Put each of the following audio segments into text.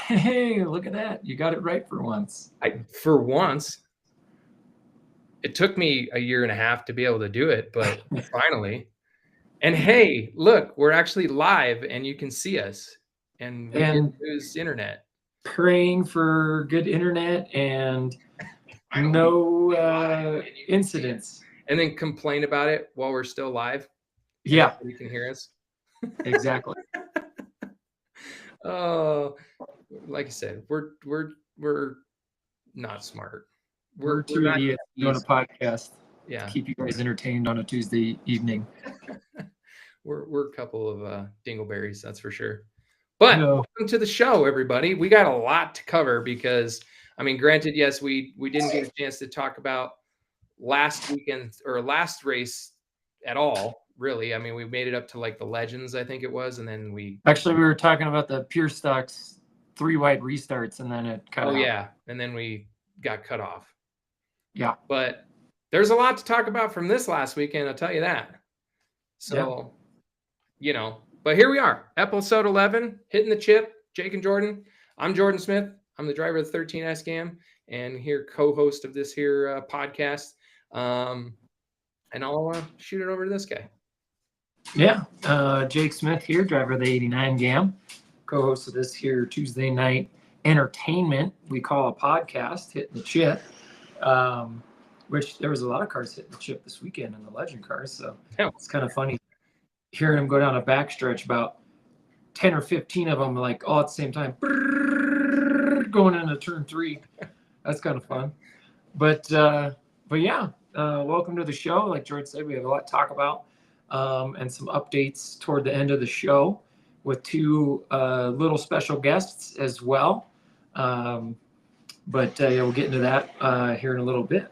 Hey, look at that. You got it right for once. For once. It took me a year and a half to be able to do it, but finally. And hey, look, we're actually live and you can see us. And we didn't lose internet. Praying for good internet and no incidents. And then complain about it while we're still live. Yeah. You can hear us. Exactly. Oh, like I said, we're not smart. We're two idiots doing a podcast. Yeah. To keep you guys entertained on a Tuesday evening. We're a couple of dingleberries, that's for sure. But welcome to the show, everybody. We got a lot to cover because, I mean, granted, yes, we didn't get a chance to talk about last weekend or last race at all, really. I mean, we made it up to like the Legends, I think it was, and then we were talking about the Pure Stocks 3-wide restarts, and then it cut out. Yeah, and then we got cut off. Yeah. But there's a lot to talk about from this last weekend, I'll tell you that. So, you know, but here we are, episode 11, Hitting the Chip, Jake and Jordan. I'm Jordan Smith. I'm the driver of the 13S Gam and here co-host of this here podcast. And I'll shoot it over to this guy. Yeah, Jake Smith here, driver of the 89 Gam, co-host of this here Tuesday night entertainment we call a podcast, Hitting the Chip. Which there was a lot of cars hitting the chip this weekend in the Legend cars, so it's kind of funny hearing them go down a backstretch, about 10 or 15 of them like all at the same time going into turn 3. That's kind of fun. But yeah, welcome to the show. Like George said, we have a lot to talk about, and some updates toward the end of the show with 2 little special guests as well. But yeah, we'll get into that here in a little bit.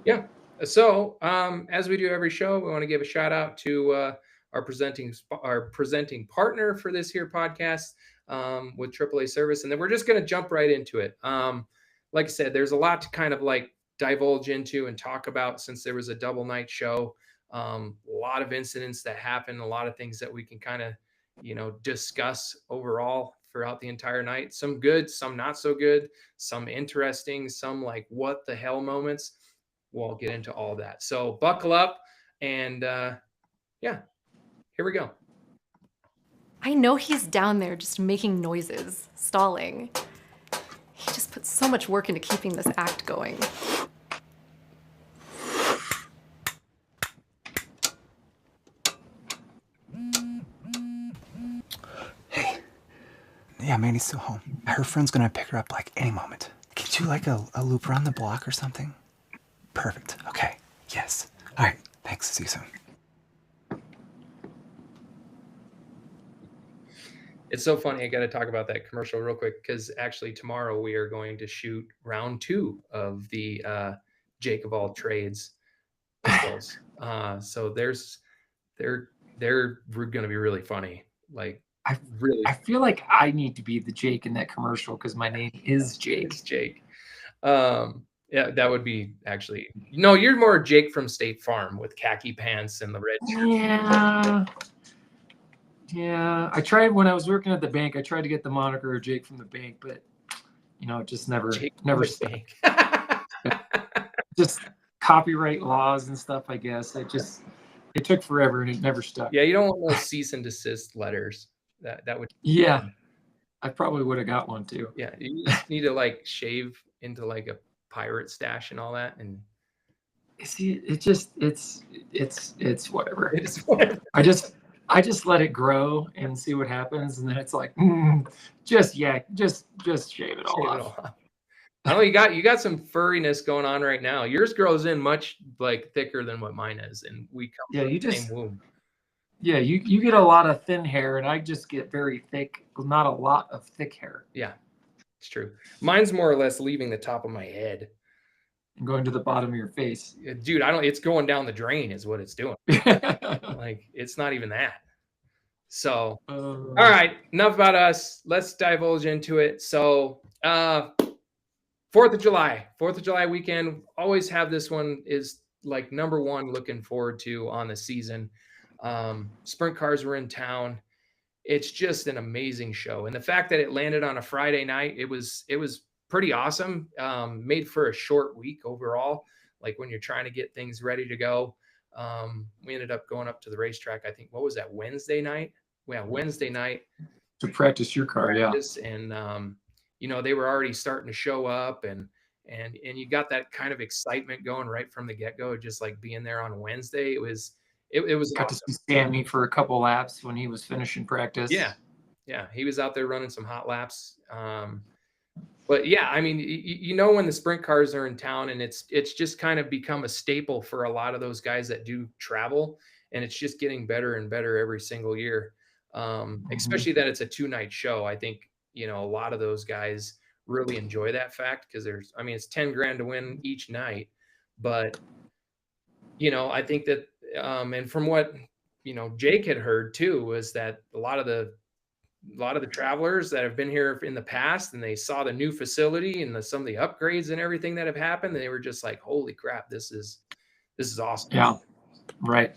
Yeah. So as we do every show, we want to give a shout out to our presenting partner for this here podcast with AAA Service. And then we're just going to jump right into it. Like I said, there's a lot to kind of like divulge into and talk about since there was a double night show. A lot of incidents that happened, a lot of things that we can kind of, you know, discuss overall throughout the entire night. Some good, some not so good, some interesting, some like what the hell moments. We'll get into all that. So buckle up and yeah, here we go. I know he's down there just making noises, stalling. He just put so much work into keeping this act going. Hey. Yeah, Mandy's still home. Her friend's gonna pick her up like any moment. Can you do like a loop around the block or something? Perfect. Okay. Yes. All right. Thanks. See you soon. It's so funny. I got to talk about that commercial real quick because actually tomorrow we are going to shoot round 2 of the Jake of all trades. So they're going to be really funny. Like I feel like I need to be the Jake in that commercial because my name is Jake. It's Jake. Yeah, that would be actually. No, you're more Jake from State Farm with khaki pants and the red shirt. Yeah. I tried when I was working at the bank. I tried to get the moniker of Jake from the bank, but you know, it just never stuck. Just copyright laws and stuff. I guess it took forever and it never stuck. Yeah, you don't want those cease and desist letters. That would. Yeah, I probably would have got one too. Yeah, you just need to like shave into like a pirate stash and all that, and see, it's whatever. It's whatever. I just let it grow and see what happens, and then it's like, just shave it all off. I know you got some furriness going on right now. Yours grows in much like thicker than what mine is, and we come from the same womb. Yeah, you get a lot of thin hair, and I just get very thick, not a lot of thick hair. Yeah. It's true. Mine's more or less leaving the top of my head and going to the bottom of your face. Dude, it's going down the drain is what it's doing. Like, it's not even that. So, all right, enough about us. Let's divulge into it. So, 4th of July weekend, always have this one is like number 1 looking forward to on the season. Sprint cars were in town. it's just an amazing show. And the fact that it landed on a Friday night, it was pretty awesome. Made for a short week overall, like when you're trying to get things ready to go. We ended up going up to the racetrack. I think, what was that, Wednesday night? Yeah, Wednesday night To practice your car, yeah. And you know, they were already starting to show up, and you got that kind of excitement going right from the get-go, just like being there on Wednesday. It was Got awesome. to see Sammy for a couple laps when he was finishing practice. Yeah, he was out there running some hot laps. But yeah, I mean, you know, when the sprint cars are in town, and it's just kind of become a staple for a lot of those guys that do travel, and it's just getting better and better every single year. Especially that it's a 2-night show. I think, you know, a lot of those guys really enjoy that fact, because I mean, it's 10 grand to win each night. But, you know, I think that, and from what, you know, Jake had heard too, was that a lot of the travelers that have been here in the past, and they saw the new facility and some of the upgrades and everything that have happened, they were just like, holy crap, this is awesome. Yeah, right.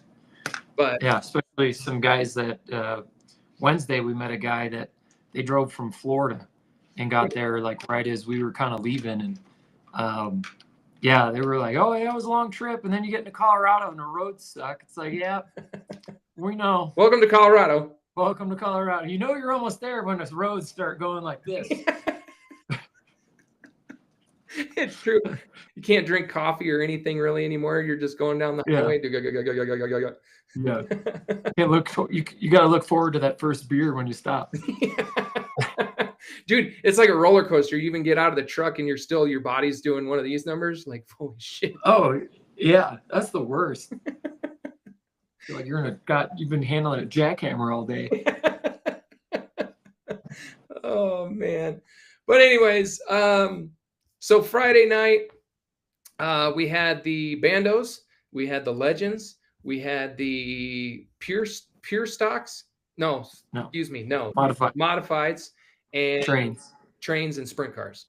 But yeah, especially some guys that Wednesday we met a guy that they drove from Florida and got there like right as we were kind of leaving, and yeah, they were like, oh yeah, it was a long trip, and then you get into Colorado and the roads suck. It's like, yeah, we know. Welcome to Colorado. Welcome to Colorado. You know you're almost there when the roads start going like this. It's true. You can't drink coffee or anything really anymore. You're just going down the highway. Yeah. You got to look forward to that first beer when you stop. Dude, it's like a roller coaster. You even get out of the truck and your body's doing one of these numbers. Like, holy shit. Oh, yeah. That's the worst. Feel like you've been handling a jackhammer all day. Oh man. But anyways, so Friday night, we had the bandos, we had the legends, we had the pure stocks. No, excuse me. No, modifieds and trains and sprint cars.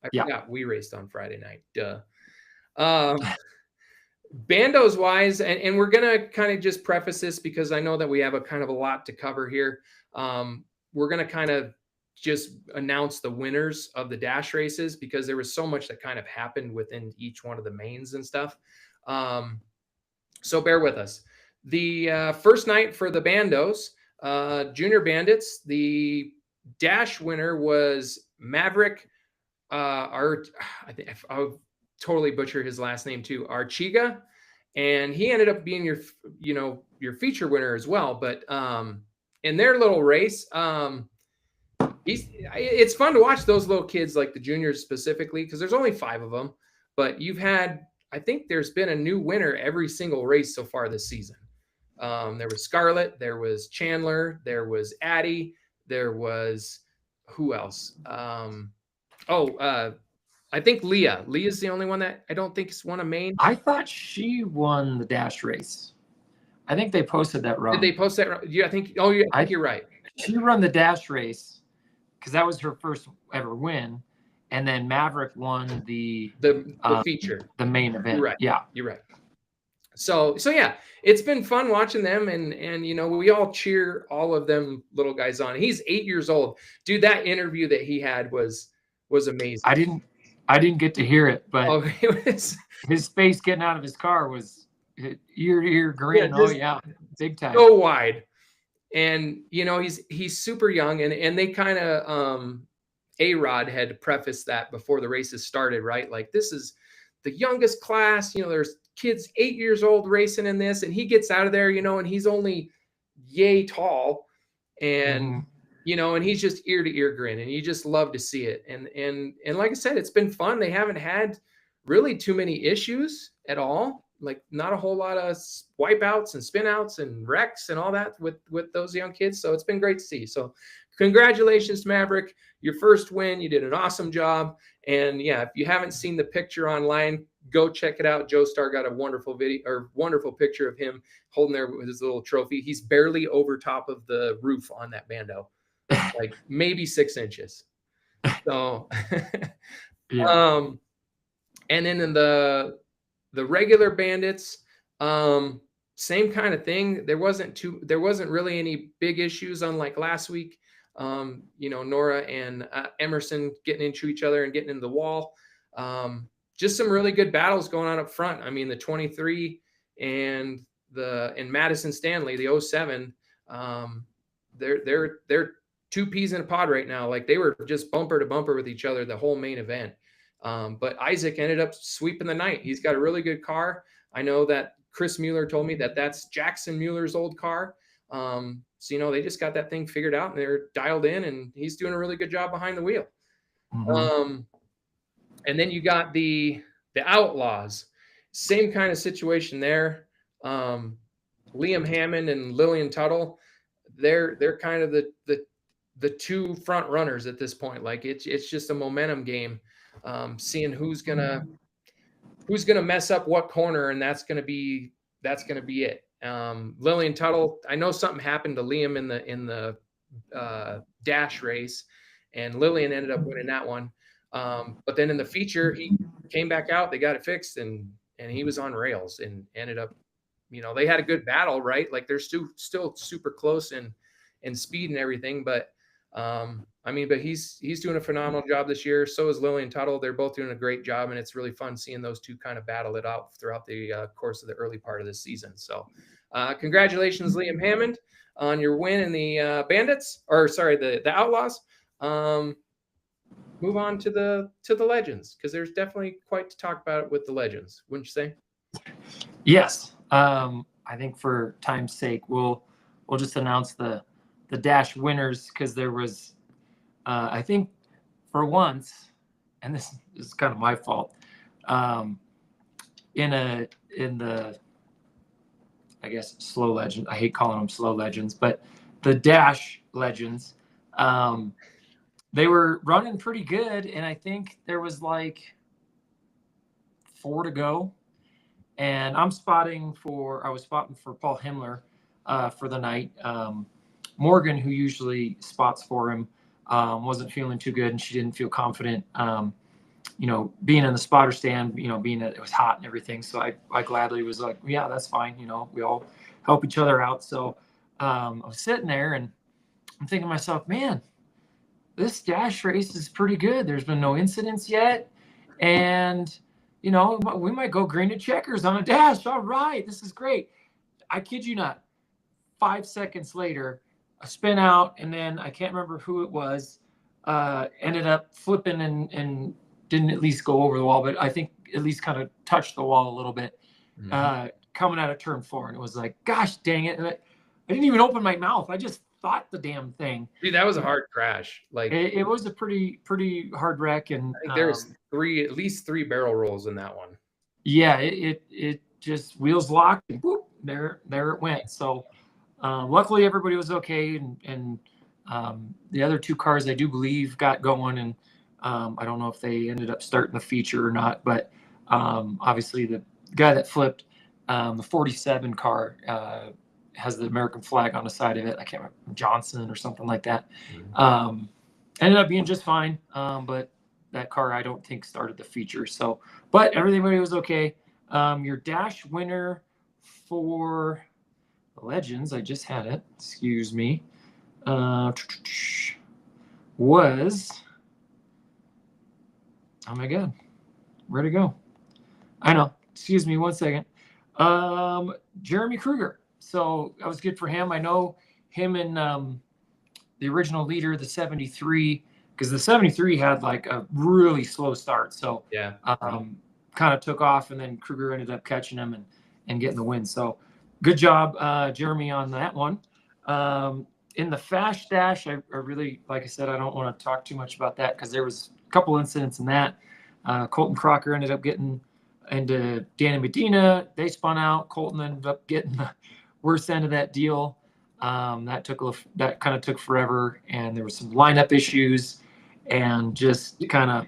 I forgot we raced on Friday night. Duh. Bandos wise, and we're going to kind of just preface this because I know that we have a kind of a lot to cover here. We're going to kind of just announce the winners of the dash races, because there was so much that kind of happened within each one of the mains and stuff. So bear with us. The first night for the bandos, junior bandits, the dash winner was Maverick. I think I'll totally butcher his last name too, Archiga, and he ended up being your feature winner as well. But in their little race, it's fun to watch those little kids, like the juniors specifically, because there's only 5 of them. But I think there's been a new winner every single race so far this season. There was Scarlett, there was Chandler, there was Addie, there was who else? I think Leah. Leah's the only one that I don't think has won a main. I thought she won the dash race. I think they posted that wrong. Did they post that wrong? Yeah, I think. Oh, yeah, I think you're right. She won the dash race because that was her first ever win, and then Maverick won the feature, the main event. You're right. Yeah, you're right. So yeah, it's been fun watching them, and you know, we all cheer all of them little guys on. He's 8 years old, dude. That interview that he had was amazing. I didn't get to hear it, but his face getting out of his car was ear to ear grin. Big time. So wide. And you know, he's super young, and they kind of A-Rod had prefaced that before the races started, right? Like, this is the youngest class, you know, there's kids 8 years old racing in this, and he gets out of there, you know, and he's only yay tall, and you know, and he's just ear to ear grin, and you just love to see it. And like I said, it's been fun. They haven't had really too many issues at all. Like, not a whole lot of wipeouts and spinouts and wrecks and all that with those young kids. So it's been great to see. So congratulations, Maverick, your first win. You did an awesome job. And yeah, if you haven't seen the picture online, go check it out. Joe Star got a wonderful wonderful picture of him holding there with his little trophy. He's barely over top of the roof on that bando, like maybe 6 inches. So, and then in the regular bandits, same kind of thing. There wasn't really any big issues, unlike last week. Nora and Emerson getting into each other and getting into the wall. Just some really good battles going on up front. I mean, the 23 and Madison Stanley, the 07, they're two peas in a pod right now. Like, they were just bumper to bumper with each other the whole main event. But Isaac ended up sweeping the night. He's got a really good car. I know that Chris Mueller told me that that's Jackson Mueller's old car. So, they just got that thing figured out and they're dialed in, and he's doing a really good job behind the wheel. And then you got the Outlaws, same kind of situation there. Liam Hammond and Lillian Tuttle, they're kind of the two front runners at this point. Like, it's just a momentum game, seeing who's gonna mess up what corner, and that's gonna be it. Lillian Tuttle, I know something happened to Liam in the dash race, and Lillian ended up winning that one. But then in the feature, he came back out, they got it fixed, and he was on rails and ended up, they had a good battle, right? Like, they're still super close in speed and everything, but he's doing a phenomenal job this year. So is Lillian Tuttle. They're both doing a great job, and it's really fun seeing those two kind of battle it out throughout the course of the early part of the season. So congratulations, Liam Hammond, on your win in the the Outlaws. Move on to the Legends, because there's definitely quite to talk about with the Legends, wouldn't you say? Yes. I think for time's sake, we'll just announce the dash winners, because there was, I think, for once, and this is kind of my fault, in the, I guess, slow legend. I hate calling them slow legends, but the dash legends, they were running pretty good, and I think there was like 4 to go, and I was spotting for Paul Himmler for the night. Morgan, who usually spots for him, wasn't feeling too good, and she didn't feel confident, being in the spotter stand, being that it was hot and everything. So I gladly was like, yeah, that's fine. We all help each other out. So I was sitting there, and I'm thinking to myself, man, this dash race is pretty good. There's been no incidents yet. And, we might go green to checkers on a dash. All right, this is great. I kid you not. 5 seconds later, a spin out, and then I can't remember who it was, ended up flipping and didn't at least go over the wall, but I think at least kind of touched the wall a little bit, coming out of turn 4. And it was like, gosh dang it. And I didn't even open my mouth. I just thought the damn thing. Dude, that was a hard crash. Like, it was a pretty hard wreck. And I think there was at least three barrel rolls in that one. Yeah, it just wheels locked, and whoop, there it went. So luckily everybody was okay, and the other 2 cars I do believe got going, and I don't know if they ended up starting the feature or not, but obviously the guy that flipped, the 47 car, has the American flag on the side of it. I can't remember, Johnson or something like that. Ended up being just fine, but that car I don't think started the feature. So, but everybody was okay. Your dash winner for the Legends, I just had it, excuse me, was, oh my God, where'd it go? I know, excuse me, 1 second. Jeremy Kruger. So that was good for him. I know him and the original leader, the 73, because the 73 had like a really slow start. So yeah, kind of took off, and then Kruger ended up catching him and getting the win. So good job, Jeremy, on that one. In the fast dash, I really, like I said, I don't want to talk too much about that, because there was a couple incidents in that. Colton Crocker ended up getting into Danny Medina. They spun out. Colton ended up getting the worst end of that deal. That kind of took forever, and there was some lineup issues, and just kind of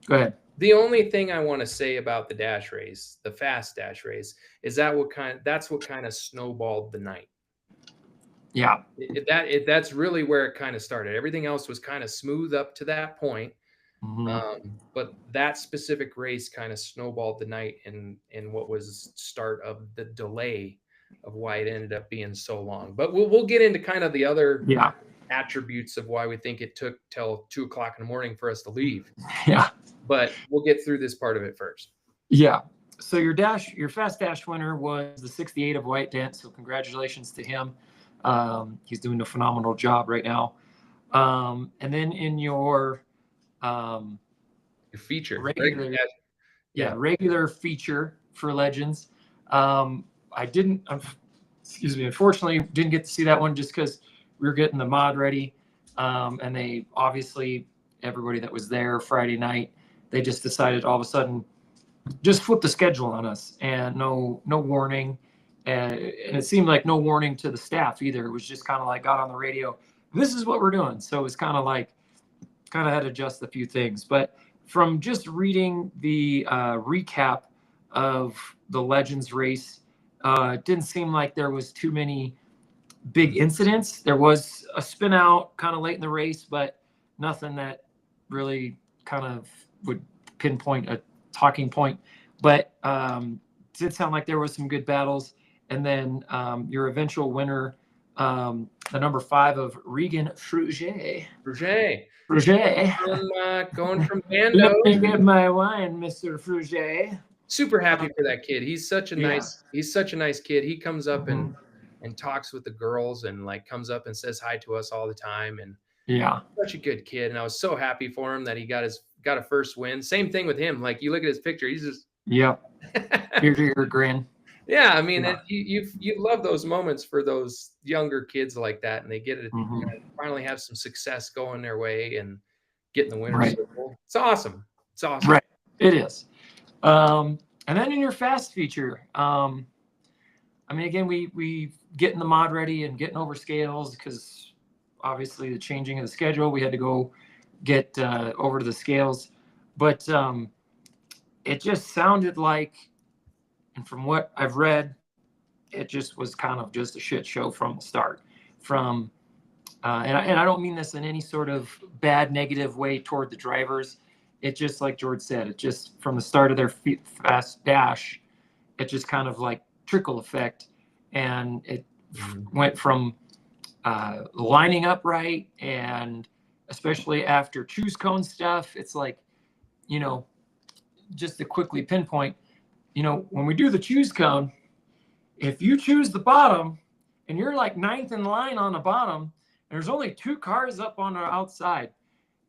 go ahead. The only thing I want to say about the dash race, the fast dash race, is that's what kind of snowballed the night. Yeah, that's really where it kind of started. Everything else was kind of smooth up to that point. But that specific race kind of snowballed the night, in what was start of the delay of why it ended up being so long. But we'll get into kind of the other Yeah. attributes of why we think it took till 2 o'clock in the morning for us to leave. Yeah. But we'll get through this part of it first. Yeah. So your fast dash winner was the 68 of White Dent. So congratulations to him. He's doing a phenomenal job right now. And then in your Feature. regular feature for Legends, I didn't, unfortunately didn't get to see that one just because we were getting the mod ready. And they obviously, everybody that was there Friday night, they just decided all of a sudden just flip the schedule on us, and no warning. And it seemed like no warning to the staff either. It was just kind of like got on the radio, this is what we're doing. So it was kind of had to adjust a few things. But from just reading the recap of the Legends race, it didn't seem like there was too many big incidents. There was a spin out kind of late in the race, but nothing that really kind of would pinpoint a talking point. But did sound like there was some good battles. And then your eventual winner, the number 5 of Regan Fruget. Going from Bando. Let me get my wine, Mr. Fruget. Super happy for that kid. He's such a nice kid. He comes up and talks with the girls and like comes up and says hi to us all the time. And such a good kid. And I was so happy for him that he got a first win. Same thing with him. Like you look at his picture, he's just ear to ear grin. Yeah, I mean, you love those moments for those younger kids like that, and they get it finally have some success going their way and getting the winner's circle. It's awesome. It's awesome. Right, it is. And then in your fast feature, I mean, again, we getting the mod ready and getting over scales because obviously the changing of the schedule, we had to go get over to the scales, but it just sounded like. And from what I've read, it just was kind of just a shit show from the start. And I don't mean this in any sort of bad, negative way toward the drivers. It just, like George said, it just from the start of their fast dash, it just kind of like trickle effect. And it went from lining up right, and especially after choose cone stuff, it's like, just to quickly pinpoint, when we do the choose cone, if you choose the bottom and you're like 9th in line on the bottom, and there's only 2 cars up on the outside,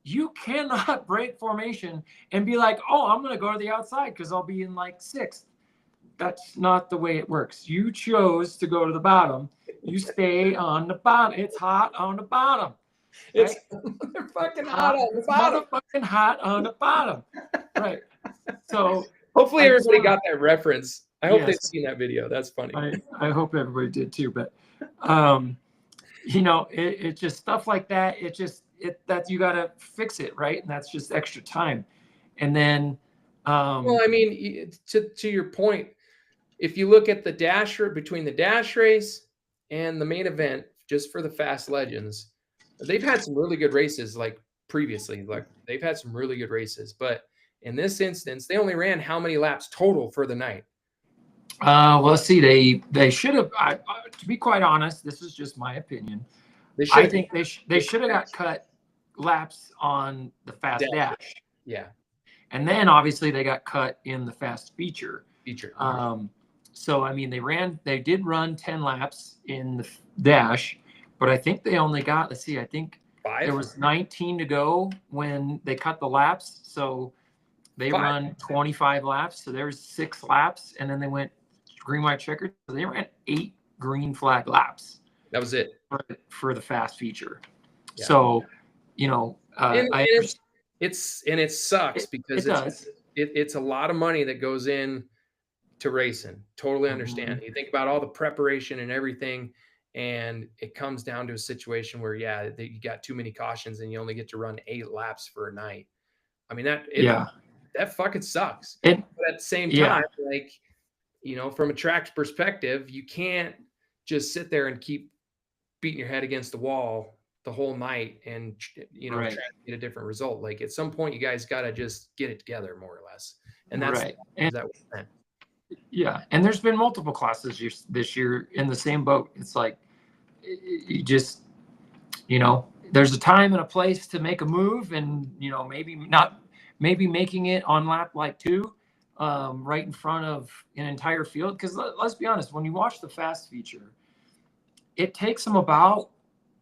you cannot break formation and be like, oh, I'm going to go to the outside because I'll be in like 6th. That's not the way it works. You chose to go to the bottom. You stay on the bottom. It's hot on the bottom. Right? It's fucking hot on the bottom. Motherfucking hot on the bottom. Right. So hopefully everybody got that reference. I hope they've seen that video. That's funny. I hope everybody did too. But it's just stuff like that. That you got to fix it, right? And that's just extra time. And then well, I mean, to your point, if you look at the between the dash race and the main event, just for the Fast Legends, they've had some really good races like previously. Like they've had some really good races, but in this instance, they only ran how many laps total for the night? Well, let's see. They should have. To be quite honest, this is just my opinion. I think they should have got cut laps on the fast dash. Yeah. And then obviously they got cut in the fast feature. So I mean, they did run 10 laps in the dash, but I think they only got. Let's see. I think 5? There was 19 to go when they cut the laps. So they run 25 laps. So there's 6 laps, and then they went green, white, checkered. So they ran 8 green flag laps. That was it for the fast feature. Yeah. So, it sucks because it's a lot of money that goes in to racing. Totally understand. You think about all the preparation and everything, and it comes down to a situation where, you got too many cautions and you only get to run 8 laps for a night. I mean, that fucking sucks. But at the same time, from a track's perspective, you can't just sit there and keep beating your head against the wall the whole night and try to get a different result. Like at some point, you guys got to just get it together, more or less. And that's that was meant. Yeah, and there's been multiple classes this year in the same boat. It's like you just, there's a time and a place to make a move, and maybe making it on lap like 2, right in front of an entire field. Because let's be honest, when you watch the fast feature, it takes them about,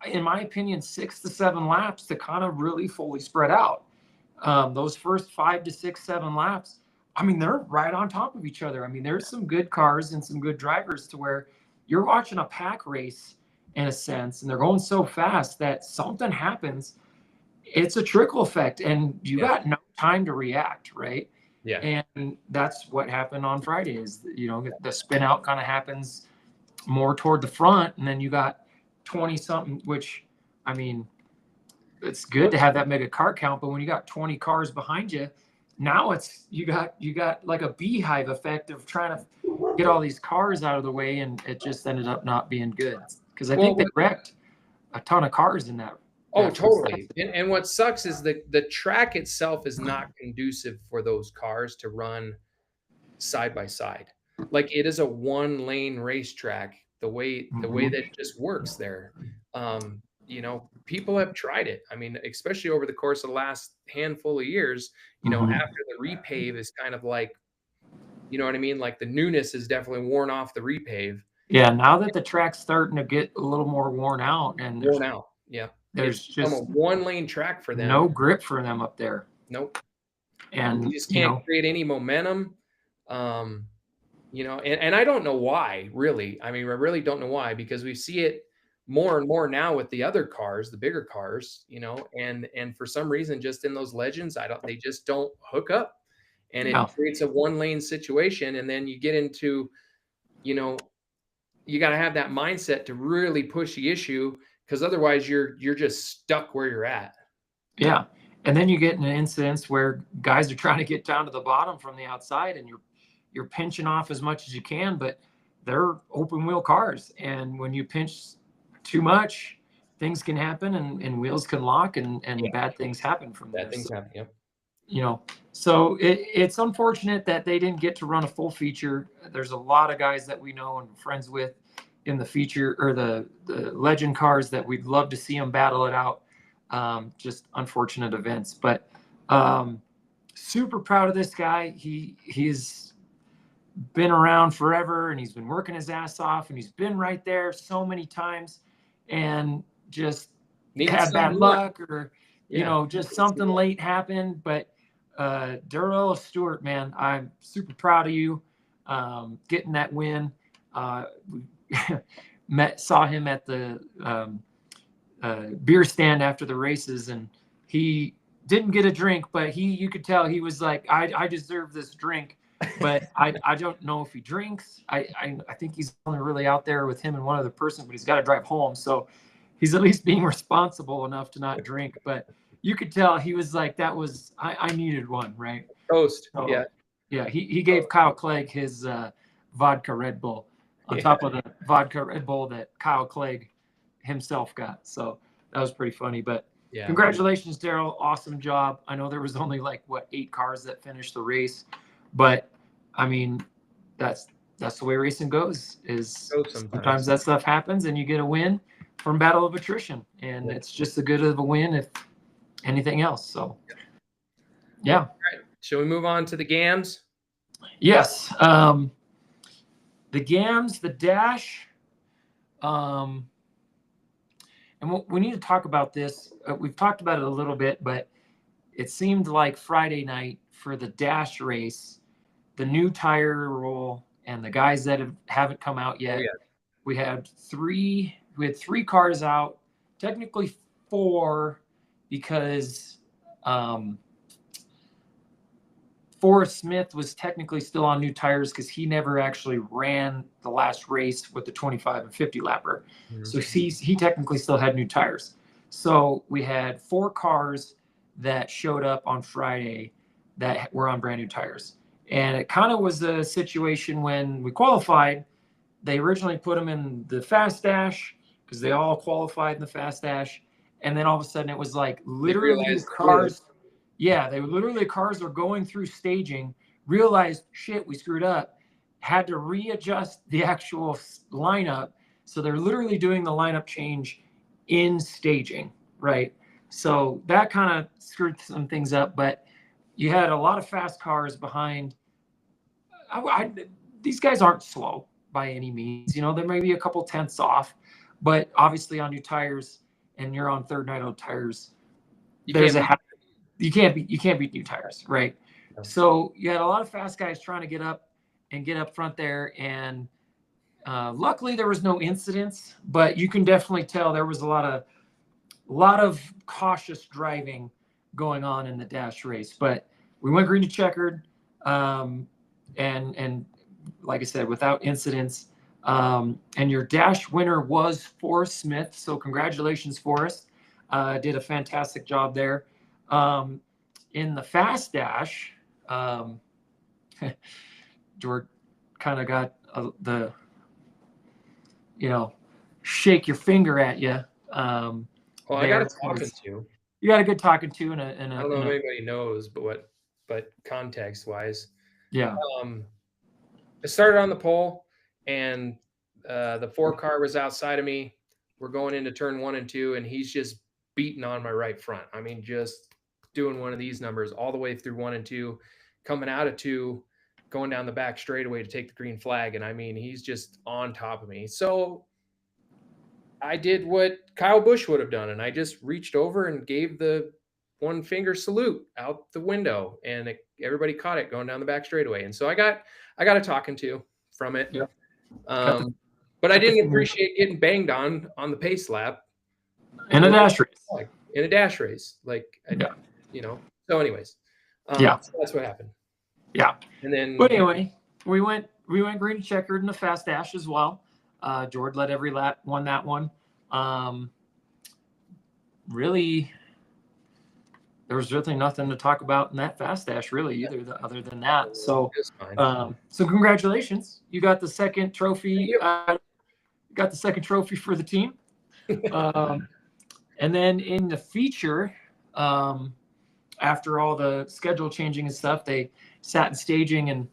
in my opinion, 6 to 7 laps to kind of really fully spread out. Those first 5 to 6, 7 laps, I mean, they're right on top of each other. I mean, there's some good cars and some good drivers to where you're watching a pack race in a sense, and they're going so fast that something happens. It's a trickle effect, and you got no time to react, right? Yeah. And that's what happened on Friday is, the spin out kind of happens more toward the front, and then you got 20 something, which, I mean, it's good to have that mega car count, but when you got 20 cars behind you, now you got like a beehive effect of trying to get all these cars out of the way, and it just ended up not being good because I think they wrecked a ton of cars in that. Oh, totally. And what sucks is the track itself is not conducive for those cars to run side by side. Like it is a 1-lane racetrack. The way that it just works there. People have tried it. I mean, especially over the course of the last handful of years, after the repave is kind of like, you know what I mean? Like the newness is definitely worn off the repave. Yeah, now that the track's starting to get a little more worn out, and Yeah. there's just a 1-lane track for them. No grip for them up there. Nope. And you just can't create any momentum. And I don't know why, really. I mean, I really don't know why, because we see it more and more now with the other cars, the bigger cars, and for some reason, just in those legends, they just don't hook up, and it creates a 1-lane situation. And then you get into, you got to have that mindset to really push the issue, because otherwise you're just stuck where you're at. Yeah. And then you get in an instance where guys are trying to get down to the bottom from the outside, and you're pinching off as much as you can, but they're open wheel cars. And when you pinch too much, things can happen, and wheels can lock, and bad things happen from there. Bad things happen, So it's unfortunate that they didn't get to run a full feature. There's a lot of guys that we know and friends with in the feature or the legend cars that we'd love to see them battle it out. Just unfortunate events, but super proud of this guy. He's been around forever, and he's been working his ass off, and he's been right there so many times, and just had bad luck, or just something late happened. But Darrell Stewart, man, I'm super proud of you getting that win. Saw him at the beer stand after the races, and he didn't get a drink, but you could tell he was like, I deserve this drink, but I don't know if he drinks. I think he's only really out there with him and one other person, but he's got to drive home, so he's at least being responsible enough to not drink. But you could tell he was like, I needed one, right? Toast. So, yeah. He gave Kyle Clegg his vodka Red Bull on top of the vodka Red Bull that Kyle Clegg himself got. So that was pretty funny. But congratulations, Darrell. Awesome job. I know there was only 8 cars that finished the race, but I mean, that's the way racing goes. Is sometimes that stuff happens, and you get a win from battle of attrition, and it's just as good of a win if anything else. So yeah. All right. Shall we move on to the GAMs? Yes. The GAMs, the dash, and we need to talk about this. We've talked about it a little bit, but it seemed like Friday night for the dash race, the new tire roll and the guys that haven't come out yet. We had 3 cars out, technically 4, because Forrest Smith was technically still on new tires because he never actually ran the last race with the 25 and 50 lapper. Mm-hmm. So he technically still had new tires. So we had 4 cars that showed up on Friday that were on brand new tires. And it kind of was a situation when we qualified, they originally put them in the fast dash because they all qualified in the fast dash. And then all of a sudden it was like literally cars. Yeah, cars are going through staging, realized, shit, we screwed up. had to readjust the actual lineup. So they're literally doing the lineup change in staging, right? So that kind of screwed some things up, but you had a lot of fast cars behind. These guys aren't slow by any means. You know, there may be a couple tenths off, but obviously on new tires, and you're on third night old tires, you can't beat new tires, right? No. So you had a lot of fast guys trying to get up front there, and luckily there was no incidents, but you can definitely tell there was a lot of cautious driving going on in the dash race. But we went green to checkered, and like I said, without incidents. And your dash winner was Forrest Smith, so congratulations, Forrest. Did a fantastic job there. In the fast dash, George kind of got the, shake your finger at you. Well, I got a talking to. You got a good talking to, I don't know if anybody knows, but context wise, yeah. I started on the pole, and the 4 car was outside of me. We're going into turn 1 and 2, and he's just beating on my right front. I mean, just doing one of these numbers all the way through 1 and 2, coming out of 2, going down the back straightaway to take the green flag. And I mean, he's just on top of me. So I did what Kyle Busch would have done, and I just reached over and gave the 1 finger salute out the window, and everybody caught it going down the back straightaway. And so I got a talking to from it. Yeah. But I didn't appreciate getting banged on the pace lap in a dash race. In a dash race, So, anyways, yeah, so that's what happened. Yeah. And then, but anyway, we went green checkered in the fast dash as well. George led every lap, won that one. Really, there was really nothing to talk about in that fast dash, really, either other than that. So, so congratulations, you got the second trophy. Got the second trophy for the team. And then in the feature, after all the schedule changing and stuff, they sat in staging and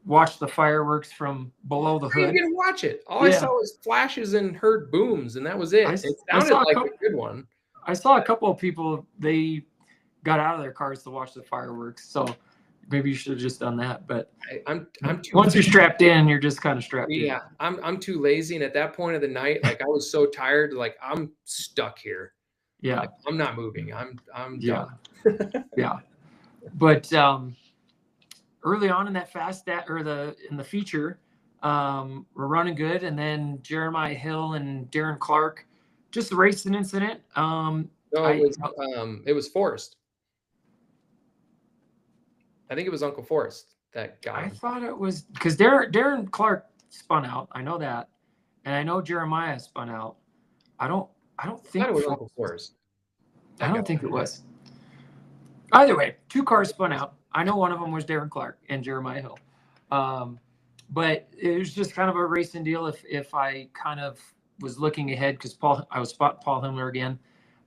watched the fireworks from below the hood. I didn't watch it. All I saw was flashes and heard booms, and that was it. It sounded like a good one. I saw a couple of people, they got out of their cars to watch the fireworks. So maybe you should have just done that. But I'm too once you're strapped in, you're just kind of strapped in. Yeah, I'm too lazy, and at that point of the night, like I was so tired, like I'm stuck here. Yeah, like, I'm not moving. I'm yeah. done. Yeah, but early on in that in the feature, we're running good, and then Jeremiah Hill and Darren Clark just raced an incident. It was Forrest. I think it was Uncle Forrest that got him. I thought it was because Darren Clark spun out. I know that, and I know Jeremiah spun out. I don't think it was Uncle Forrest. I don't think it was. Either way, 2 cars spun out. I know one of them was Darren Clark and Jeremiah Hill. But it was just kind of a racing deal. If I kind of was looking ahead, because I was spotting Paul Himmler again,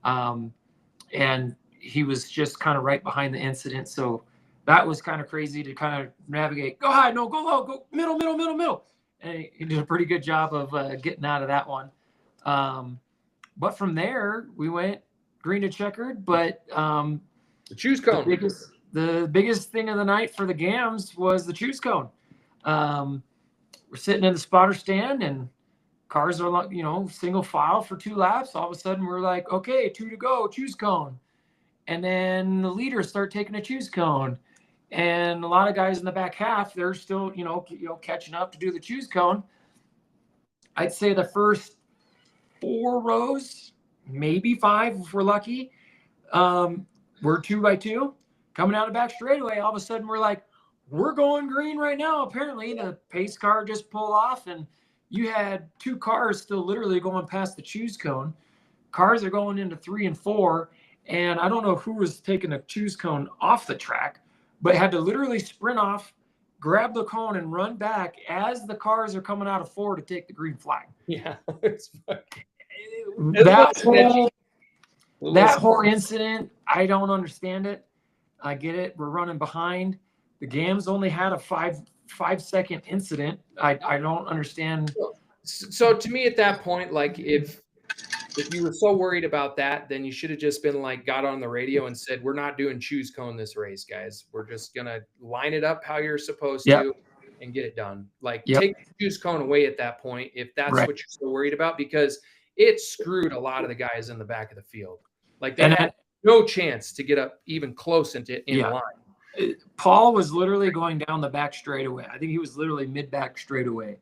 and he was just kind of right behind the incident. So that was kind of crazy to kind of navigate. Go high, no, go low, go middle. And he did a pretty good job of getting out of that one. But from there, we went green to checkered. But the choose cone. The biggest thing of the night for the Gams was the choose cone. We're sitting in the spotter stand, and cars are like, single file for 2 laps. All of a sudden, we're like, okay, 2 to go, choose cone. And then the leaders start taking a choose cone. And a lot of guys in the back half, they're still, catching up to do the choose cone. I'd say the first 4 rows, maybe 5 if we're lucky, we're 2 by 2 coming out of back straightaway. All of a sudden, we're like, we're going green right now. Apparently, the pace car just pulled off, and you had 2 cars still literally going past the choose cone. Cars are going into 3 and 4, and I don't know who was taking a choose cone off the track, but had to literally sprint off, grab the cone, and run back as the cars are coming out of 4 to take the green flag. Yeah. That whole incident, I don't understand it. I get it. We're running behind. The Gams only had a 5-second incident. I don't understand. So to me, at that point, like if you were so worried about that, then you should have just been like, got on the radio and said, we're not doing choose cone this race, guys. We're just going to line it up how you're supposed Yep. to and get it done. Like Yep. take the choose cone away at that point, if that's Right. what you're so worried about, because it screwed a lot of the guys in the back of the field. Like they And had no chance to get up even close in Yeah. line. Paul was literally going down the back straightaway. I think he was literally mid-back straightaway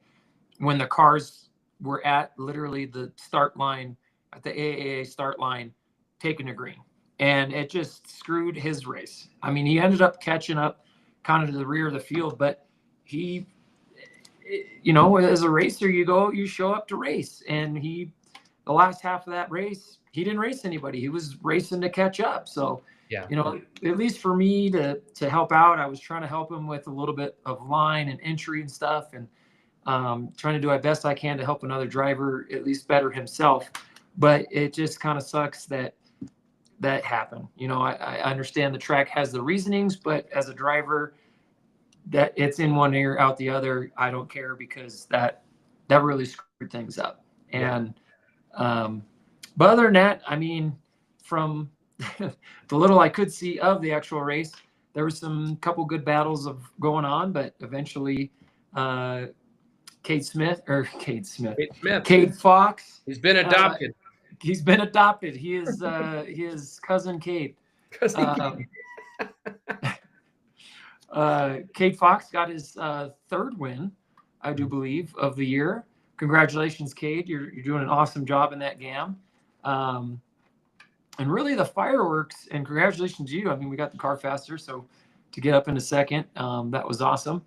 when the cars were at literally the start line, at the AAA start line, taking the green. And it just screwed his race. I mean, he ended up catching up kind of to the rear of the field, but he, you know, as a racer, you show up to race. And the last half of that race, he didn't race anybody. He was racing to catch up. So, Yeah. you know, at least for me to help out, I was trying to help him with a little bit of line and entry and stuff, and trying to do my best I can to help another driver at least better himself. But it just kind of sucks that happened. You know, I understand the track has the reasonings, but as a driver, that it's in one ear, out the other, I don't care, because that really screwed things up. And but other than that, I mean, from the little I could see of the actual race, there was some couple good battles going on, but eventually Cade Fox. He's been adopted. He's been adopted. He is his cousin Cade. Cade Fox got his third win, I do believe, of the year. Congratulations, Cade. You're doing an awesome job in that GAM. And really the fireworks, and congratulations to you. I mean, we got the car faster, so to get up into second, that was awesome.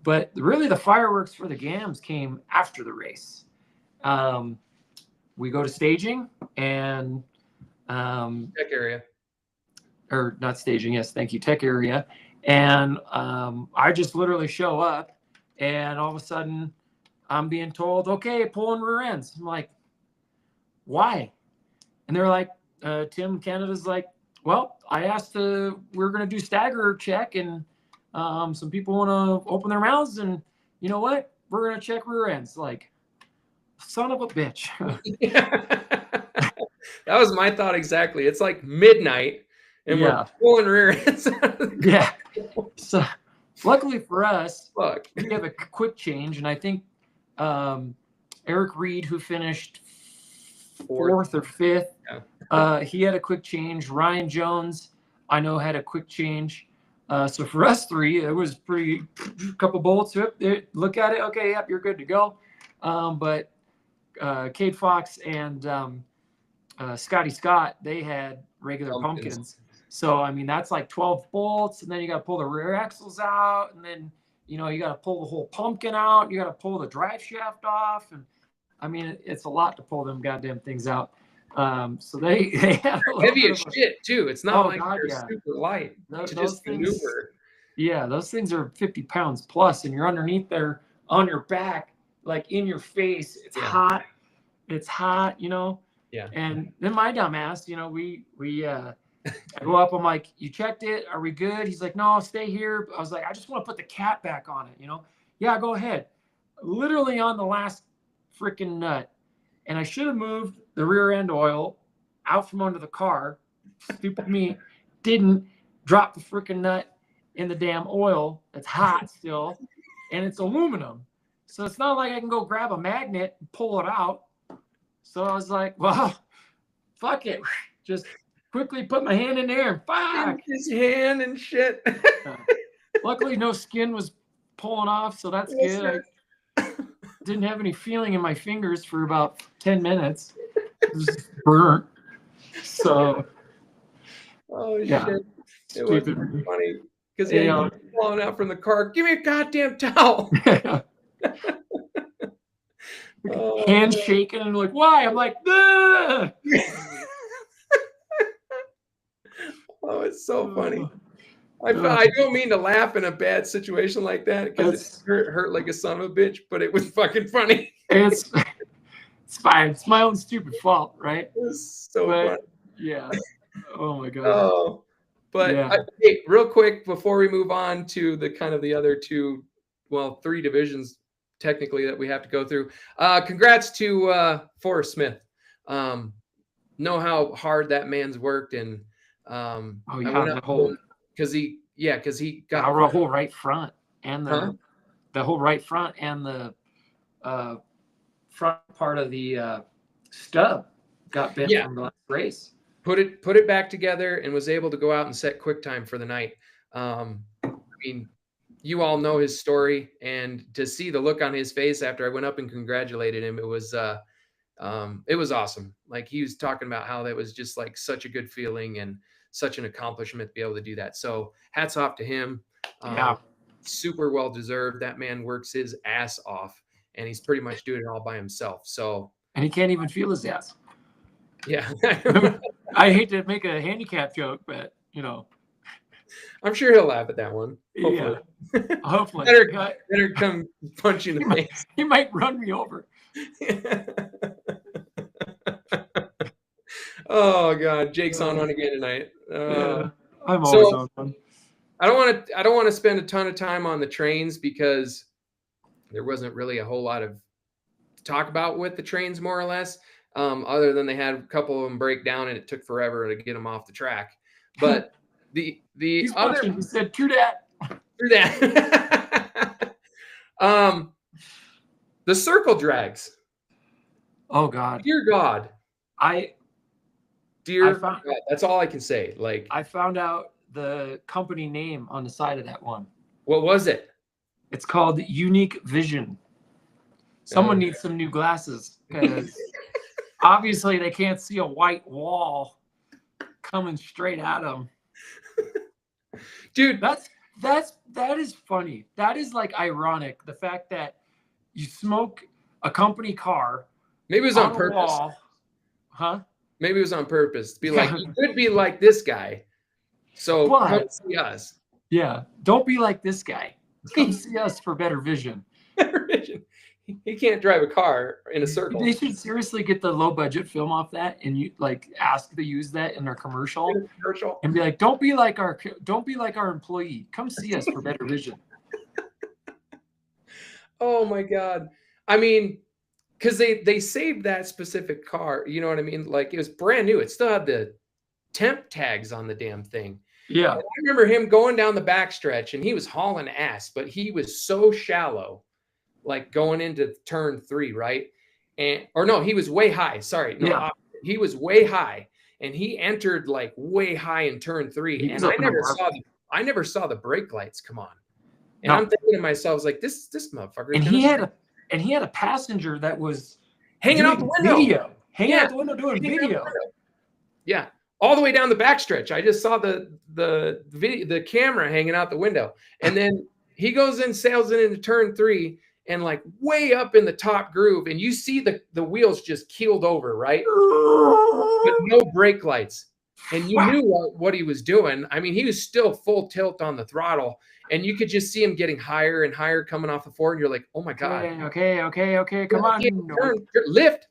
But really the fireworks for the GAMs came after the race. We go to staging and Tech area. Or not staging, yes, thank you, tech area. And I just literally show up, and all of a sudden I'm being told, okay, pulling rear ends. I'm like, why? And they're like, Tim Canada's like, well, I asked we're going to do stagger check, and some people want to open their mouths, and you know what? We're going to check rear ends. Like, son of a bitch. That was my thought exactly. It's like midnight, and we're pulling rear ends. Yeah. So luckily for us, Fuck. we have a quick change, and I think Eric Reed, who finished fourth or fifth, he had a quick change. Ryan Jones, I know, had a quick change. So for us three, it was pretty couple bullets. Look at it. Okay, yep, you're good to go. But Cade Fox and Scotty Scott, they had regular pumpkins. So, I mean, that's like 12 bolts, and then you got to pull the rear axles out, and then, you know, you got to pull the whole pumpkin out. You got to pull the drive shaft off. And I mean, it's a lot to pull them goddamn things out. So they had a heavy as shit too. It's not they're super light to just maneuver. Yeah, those things are 50 pounds plus, and you're underneath there on your back, like in your face. It's hot. It's hot, you know? Yeah. And then my dumb ass, you know, we I go up, I'm like, you checked it? Are we good? He's like, no, I'll stay here. I was like, I just want to put the cap back on it, you know? Yeah, go ahead. Literally on the last freaking nut. And I should have moved the rear end oil out from under the car. Stupid me. Didn't drop the freaking nut in the damn oil. It's hot still. And it's aluminum. So it's not like I can go grab a magnet and pull it out. So I was like, well, fuck it. Just quickly put my hand in there and fuck. His hand and shit. Luckily, no skin was pulling off, so that's good. I didn't have any feeling in my fingers for about 10 minutes. It was burnt. So, shit. It was funny because he was falling out from the car. Give me a goddamn towel. Hands shaking and like, why? I'm like, nah. Oh, it's so funny. I don't mean to laugh in a bad situation like that because it hurt like a son of a bitch, but it was fucking funny. It's fine. It's my own stupid fault, right? It was so funny. Yeah. Oh my god. Oh, but hey, real quick before we move on to the kind of the other two 3 divisions technically that we have to go through. Congrats to Forrest Smith. Know how hard that man's worked, and I went up because he got our whole right front and Huh? the whole right front and the front part of the stub got bent from the last race. Put it back together and was able to go out and set quick time for the night. I mean, you all know his story, and to see the look on his face after I went up and congratulated him, it was awesome. Like, he was talking about how that was just like such a good feeling and such an accomplishment to be able to do that. So hats off to him. Super well deserved. That man works his ass off, and he's pretty much doing it all by himself. So, and he can't even feel his ass. Yeah. I hate to make a handicap joke, but I'm sure he'll laugh at that one. Hopefully. Yeah. Hopefully. Better come punch you in the face. He might run me over. Oh God, Jake's on one again tonight. I'm always on one. I don't want to spend a ton of time on the trains because there wasn't really a whole lot of talk about with the trains, more or less, other than they had a couple of them break down and it took forever to get them off the track. But the He's other punching. He said, "True that." True that. The circle drags. Oh God. Dear God. God, that's all I can say. Like, I found out the company name on the side of that one. What was it? It's called Unique Vision. Someone needs some new glasses because obviously they can't see a white wall coming straight at them. Dude, that is funny. That is like ironic. The fact that you smoke a company car. Maybe it was on purpose. Wall, huh? Maybe it was on purpose to be like, you could be like this guy. So come see us. Yeah. Don't be like this guy. Come see us for better vision. Better vision. He can't drive a car in a circle. They should seriously get the low budget film off that and you like ask to use that in their commercial and be like, don't be like our employee. Come see us for better vision. Oh my God. I mean, because they saved that specific car, you know what I mean? Like, it was brand new. It still had the temp tags on the damn thing. Yeah. And I remember him going down the backstretch and he was hauling ass, but he was so shallow, like going into turn 3, right? He was way high. Sorry. No, yeah. He was way high and he entered like way high in turn 3. And I never saw the brake lights come on. And I'm thinking to myself, I was like, this motherfucker. And he had a passenger that was hanging out the window. Hanging out the window doing video. Yeah. All the way down the backstretch. I just saw the camera hanging out the window. And then he goes in, sails into turn 3 and like way up in the top groove. And you see the wheels just keeled over, right? But no brake lights. And you knew what he was doing. I mean, he was still full tilt on the throttle. And you could just see him getting higher and higher coming off the floor. And you're like, oh my God. Okay. Come on. Lift.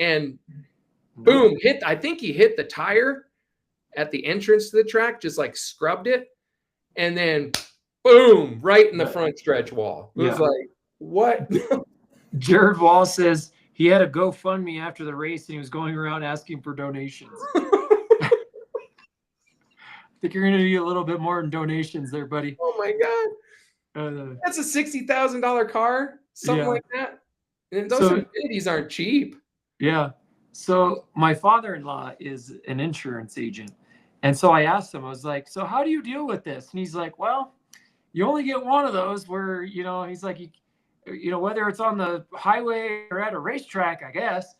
And boom, I think he hit the tire at the entrance to the track, just like scrubbed it. And then boom, right in the front stretch wall. It was like, what? Jared Wall says he had a GoFundMe after the race and he was going around asking for donations. I think you're going to need a little bit more in donations there, buddy. Oh my God. That's a $60,000 car, something like that. And those Infinities aren't cheap. Yeah. So my father-in-law is an insurance agent. And so I asked him, I was like, so how do you deal with this? And he's like, well, you only get one of those where, he's like, whether it's on the highway or at a racetrack, I guess,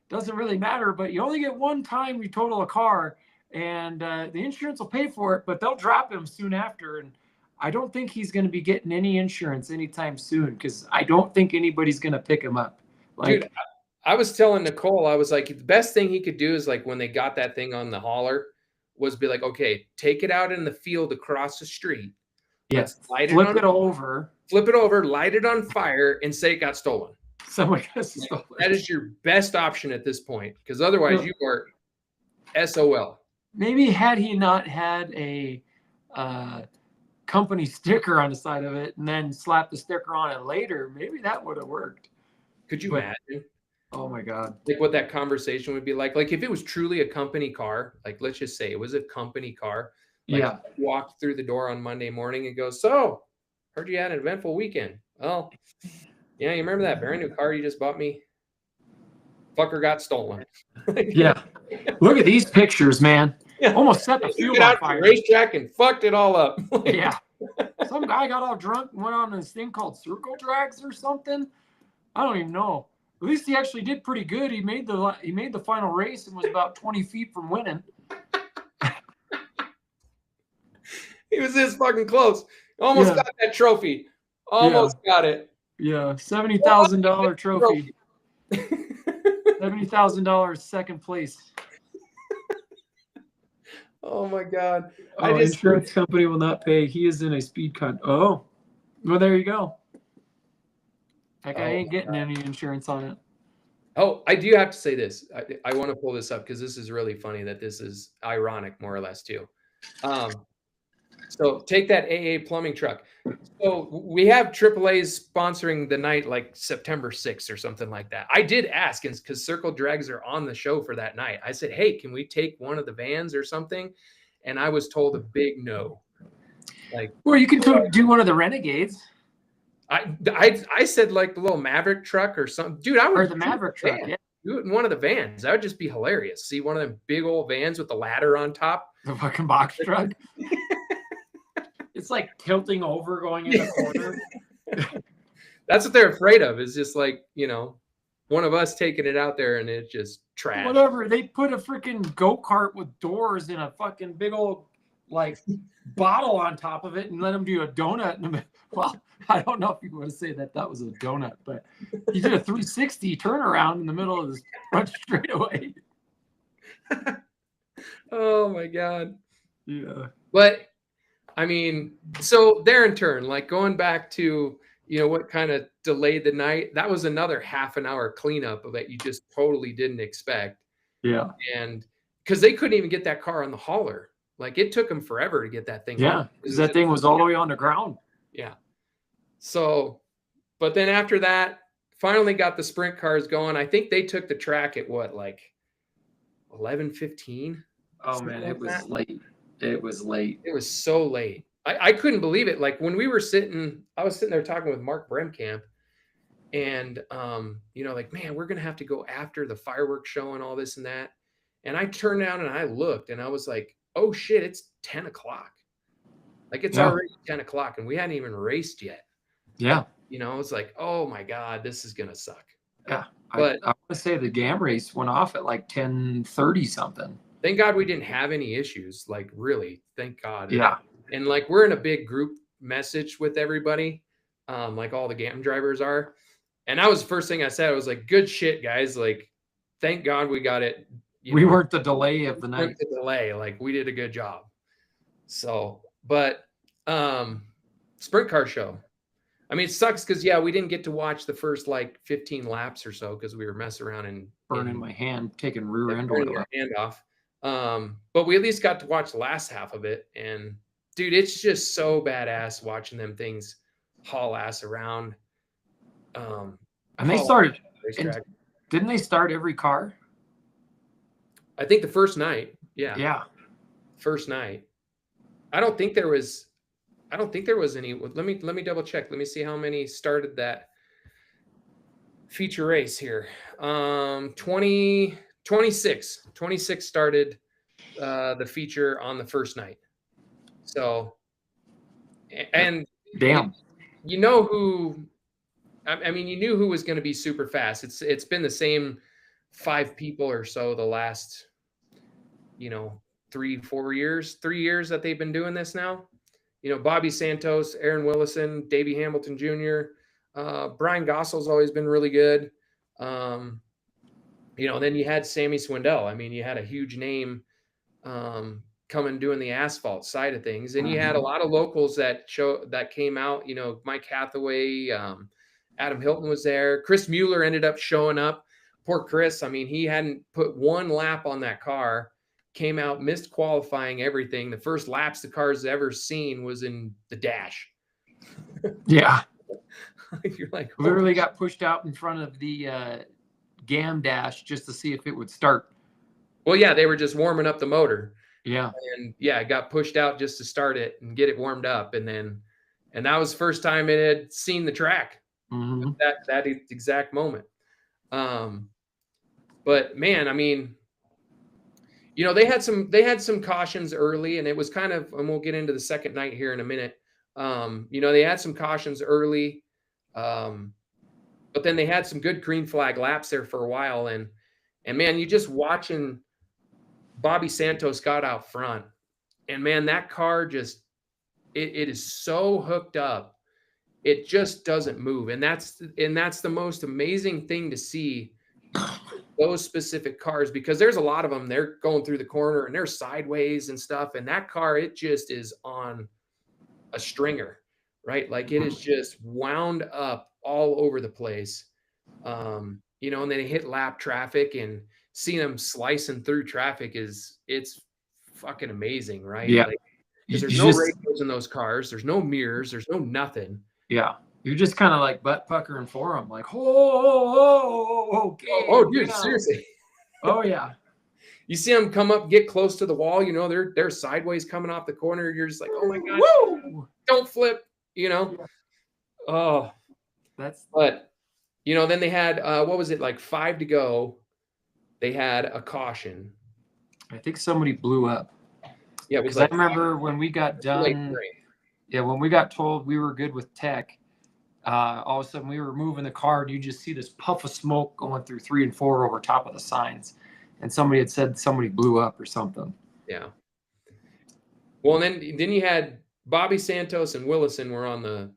doesn't really matter, but you only get one time you total a car. And the insurance will pay for it, but they'll drop him soon after. And I don't think he's going to be getting any insurance anytime soon because I don't think anybody's going to pick him up. Dude, I was telling Nicole, I was like, the best thing he could do is like when they got that thing on the hauler was be like, okay, take it out in the field across the street. Yes. Flip it over, light it on fire, and say it got stolen. Someone got stolen. That is your best option at this point because otherwise you are SOL. Maybe had he not had a company sticker on the side of it and then slap the sticker on it later, maybe that would have worked. Could you But- imagine? Oh my God. Like what that conversation would be like? Like if it was truly a company car, like let's just say it was a company car. Like Yeah. walked through the door on Monday morning and goes, "So, heard you had an eventful weekend. Well, yeah, you remember that brand new car you just bought me? Fucker got stolen." Yeah. Look at these pictures, man. Yeah. Almost set the You field get on out to the fire. racetrack and fucked it all up. Yeah. Some guy got all drunk and went on this thing called circle drags or something. I don't even know. At least he actually did pretty good. He made the final race and was about 20 feet from winning. He was this fucking close. Almost Yeah. got that trophy. Almost got it. Yeah, $70,000 trophy. $70,000 second place. Oh my God. Oh, insurance company will not pay. He is in a speed cut. Oh, well, there you go. That guy ain't getting any insurance on it. Oh, I do have to say this. I want to pull this up because this is really funny that this is ironic, more or less, too. So take that AA plumbing truck. So we have AAA's sponsoring the night like September 6th or something like that. I did ask, because Circle Drags are on the show for that night. I said, hey, can we take one of the vans or something? And I was told a big no. Like, well, you can do one of the Renegades. I said like the little Maverick truck or something. Dude, I would Or the Maverick truck, yeah. do it in one of the vans. That would just be hilarious. See one of them big old vans with the ladder on top. The fucking box truck. It's like tilting over going in the corner. That's what they're afraid of, is just like, one of us taking it out there and it's just trash. Whatever. They put a freaking go-kart with doors in a fucking big old like bottle on top of it and let them do a donut. Well, I don't know if you want to say that was a donut, but he did a 360 turnaround in the middle of this front straightaway. Oh my God. Yeah. But I mean, so there in turn, like going back to, what kind of delayed the night, that was another half an hour cleanup that you just totally didn't expect. Yeah. And because they couldn't even get that car on the hauler. Like it took them forever to get that thing. Yeah. Because that thing was all the way on the ground. Yeah. So, but then after that, finally got the sprint cars going. I think they took the track at what, like 11:15? Oh man, it was late. It was late. It was so late. I couldn't believe it. Like when we were I was sitting there talking with Mark Bremkamp and, like, man, we're going to have to go after the fireworks show and all this and that. And I turned down and I looked and I was like, oh shit, it's 10 o'clock. Like it's already 10 o'clock and we hadn't even raced yet. Yeah. It's like, oh my God, this is going to suck. Yeah. But I want to say the GAM race went off at like 10:30 something. Thank God we didn't have any issues. Like really, thank God. Yeah. And like we're in a big group message with everybody, like all the GAM drivers are. And that was the first thing I said. I was like, good shit, guys. Like, thank God we got it. We weren't the delay of the night. The delay. Like we did a good job. So, but sprint car show. I mean, it sucks because we didn't get to watch the first like 15 laps or so because we were messing around and burning my hand, taking rear end off. But we at least got to watch the last half of it. And dude, it's just so badass watching them things haul ass around. And they started. Didn't they start every car? I think the first night. Yeah. Yeah. First night. I don't think there was any. Let me double check. Let me see how many started that feature race here. 26 started the feature on the first night. So, and damn, you know who? I mean, you knew who was going to be super fast. It's been the same 5 people or so the last, 3 years that they've been doing this now. Bobby Santos, Aaron Willison, Davey Hamilton Jr., Brian Gossel's always been really good. Then you had Sammy Swindell. I mean, you had a huge name coming doing the asphalt side of things. And you had a lot of locals that came out, Mike Hathaway, Adam Hilton was there. Chris Mueller ended up showing up. Poor Chris. I mean, he hadn't put one lap on that car came out, missed qualifying, everything. The first laps the car's ever seen was in the dash. Yeah. You're like, Literally got pushed out in front of the GAM dash just to see if it would start. well, yeah, they were just warming up the motor. Yeah. And yeah, it got pushed out just to start it and get it warmed up. And that was the first time it had seen the track. Mm-hmm. That exact moment. But man, I mean, you know, they had some cautions early, and it was kind of, and we'll get into the second night here in a minute. You know, they had some cautions early, but then they had some good green flag laps there for a while, and man, you just watching Bobby Santos got out front, and man, that car just it is so hooked up, it just doesn't move, and that's the most amazing thing to see. Those specific cars, because there's a lot of them, they're going through the corner and they're sideways and stuff, and that car, it just is on a stringer, right? Like it is just wound up all over the place. You know, and then they hit lap traffic, and seeing them slicing through traffic it's fucking amazing, right? Yeah. Like, because there's You no just- radios in those cars, there's no mirrors, there's no nothing. Yeah. You're just kind of like butt puckering for them, like, oh, okay. Oh, dude, yeah. seriously. Oh, yeah. You see them come up, get close to the wall, you know, they're sideways coming off the corner. You're just like, oh my God, Woo! don't flip, you know? Yeah. Oh, That's but, you know, then they had, what was it, like 5 to go. They had a caution. I think somebody blew up. Yeah, it was Because like, I remember when we got done, when we got told we were good with tech, all of a sudden we were moving the car and you just see this puff of smoke going through 3 and 4 over top of the signs. And somebody had said somebody blew up or something. Yeah. Well, and then you had Bobby Santos and Willison were on the,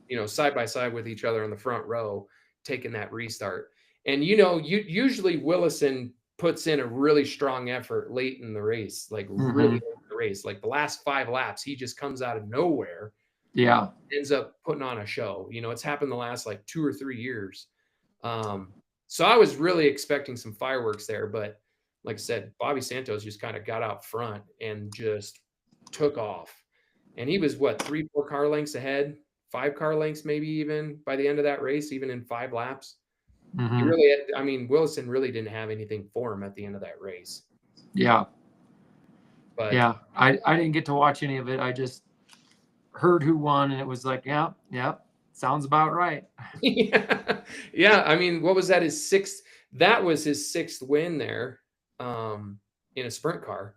you know, side by side with each other on the front row, taking that restart. And, you know, usually Willison puts in a really strong effort late in the race, like really late in the race. Like the last 5 laps, he just comes out of nowhere. Yeah. Ends up putting on a show. You know, it's happened the last like 2 or 3 years. So I was really expecting some fireworks there, but like I said, Bobby Santos just kind of got out front and just took off. And he was what, 3-4 car lengths ahead, 5 car lengths, maybe even by the end of that race, even in 5 laps. He really had, I mean, Willison really didn't have anything for him at the end of that race. Yeah. But yeah. I didn't get to watch any of it. I just heard who won, and it was like, yeah, sounds about right. yeah. I mean, what was that? His 6th? That was his 6th win there, in a sprint car.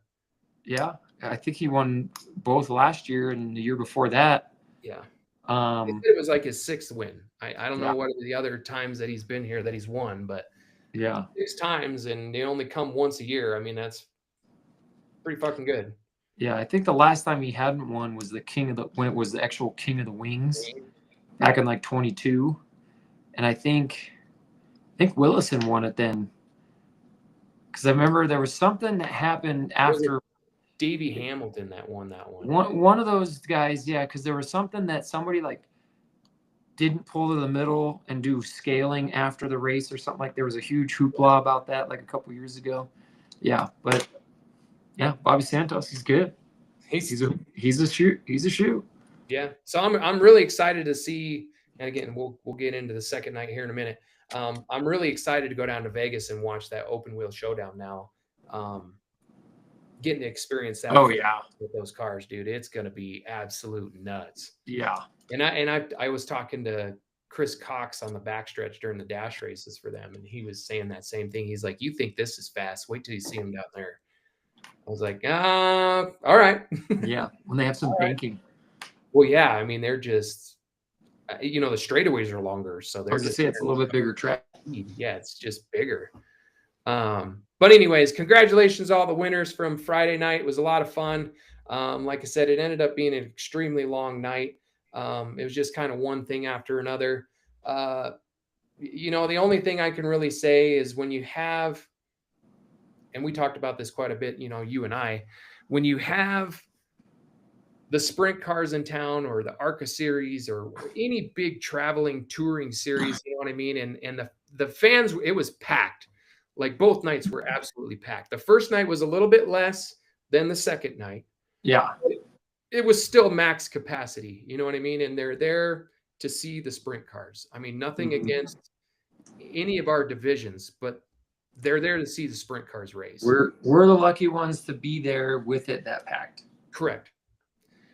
Yeah, I think he won both last year and the year before that. Yeah. They said it was like his 6th win. I don't know what are the other times that he's been here that he's won, but 6 times, and they only come once a year. I mean, that's pretty fucking good. Yeah, I think the last time he hadn't won was when it was the actual King of the Wings back in like 22. And I think Willison won it then. Because I remember there was something that happened after Davey Hamilton that won that one. One of those guys, yeah, because there was something that somebody like didn't pull to the middle and do scaling after the race or something. Like there was a huge hoopla about that like a couple years ago. Yeah, but yeah, Bobby Santos, he's good. He's a shoe. Yeah. So I'm really excited to see, and again, we'll get into the second night here in a minute. I'm really excited to go down to Vegas and watch that open wheel showdown now. Getting to experience that. Oh yeah, with those cars, dude, it's gonna be absolute nuts. Yeah. And I was talking to Chris Cox on the backstretch during the dash races for them, and he was saying that same thing. He's like, "You think this is fast? Wait till you see him down there." I was like, all right. Yeah, when they have some banking. Well, yeah, I mean, they're just, you know, the straightaways are longer, so they're just say it's a little bit bigger track. Yeah, it's just bigger. But anyways, congratulations to all the winners from Friday night. It was a lot of fun. Like I said, it ended up being an extremely long night. It was just kind of one thing after another. You know, the only thing I can really say is when you have, and we talked about this quite a bit, you know, you and I, when you have the sprint cars in town or the ARCA series or any big traveling touring series, you know what I mean? And the fans, it was packed. Like both nights were absolutely packed. The first night was a little bit less than the second night. Yeah. It was still max capacity. You know what I mean? And they're there to see the sprint cars. I mean, nothing against any of our divisions, but they're there to see the sprint cars race. We're the lucky ones to be there with it that packed. Correct.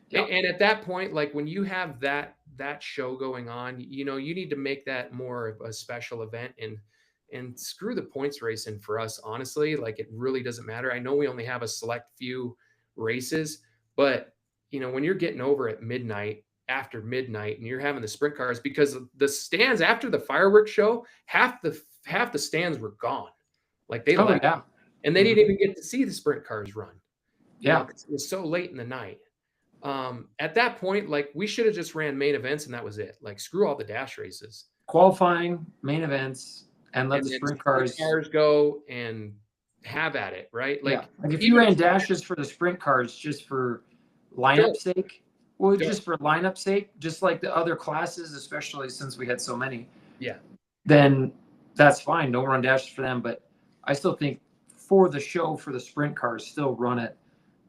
Yeah. And at that point, like when you have that show going on, you need to make that more of a special event, and screw the points racing for us. Honestly, like it really doesn't matter. I know we only have a select few races, but when you're getting over at midnight, after midnight, and you're having the sprint cars, because the stands after the fireworks show, half the stands were gone. Like they left, and they didn't even get to see the sprint cars run. Yeah. It was so late in the night. At that point, like we should have just ran main events and that was it. Like screw all the dash races, qualifying, main events, and let the sprint cars go and have at it, right? Like, like if you ran dashes for the sprint cars just for lineup sake, just for lineup sake, just like the other classes, especially since we had so many, then that's fine. Don't run dashes for them. But I still think for the show, for the sprint cars, still run it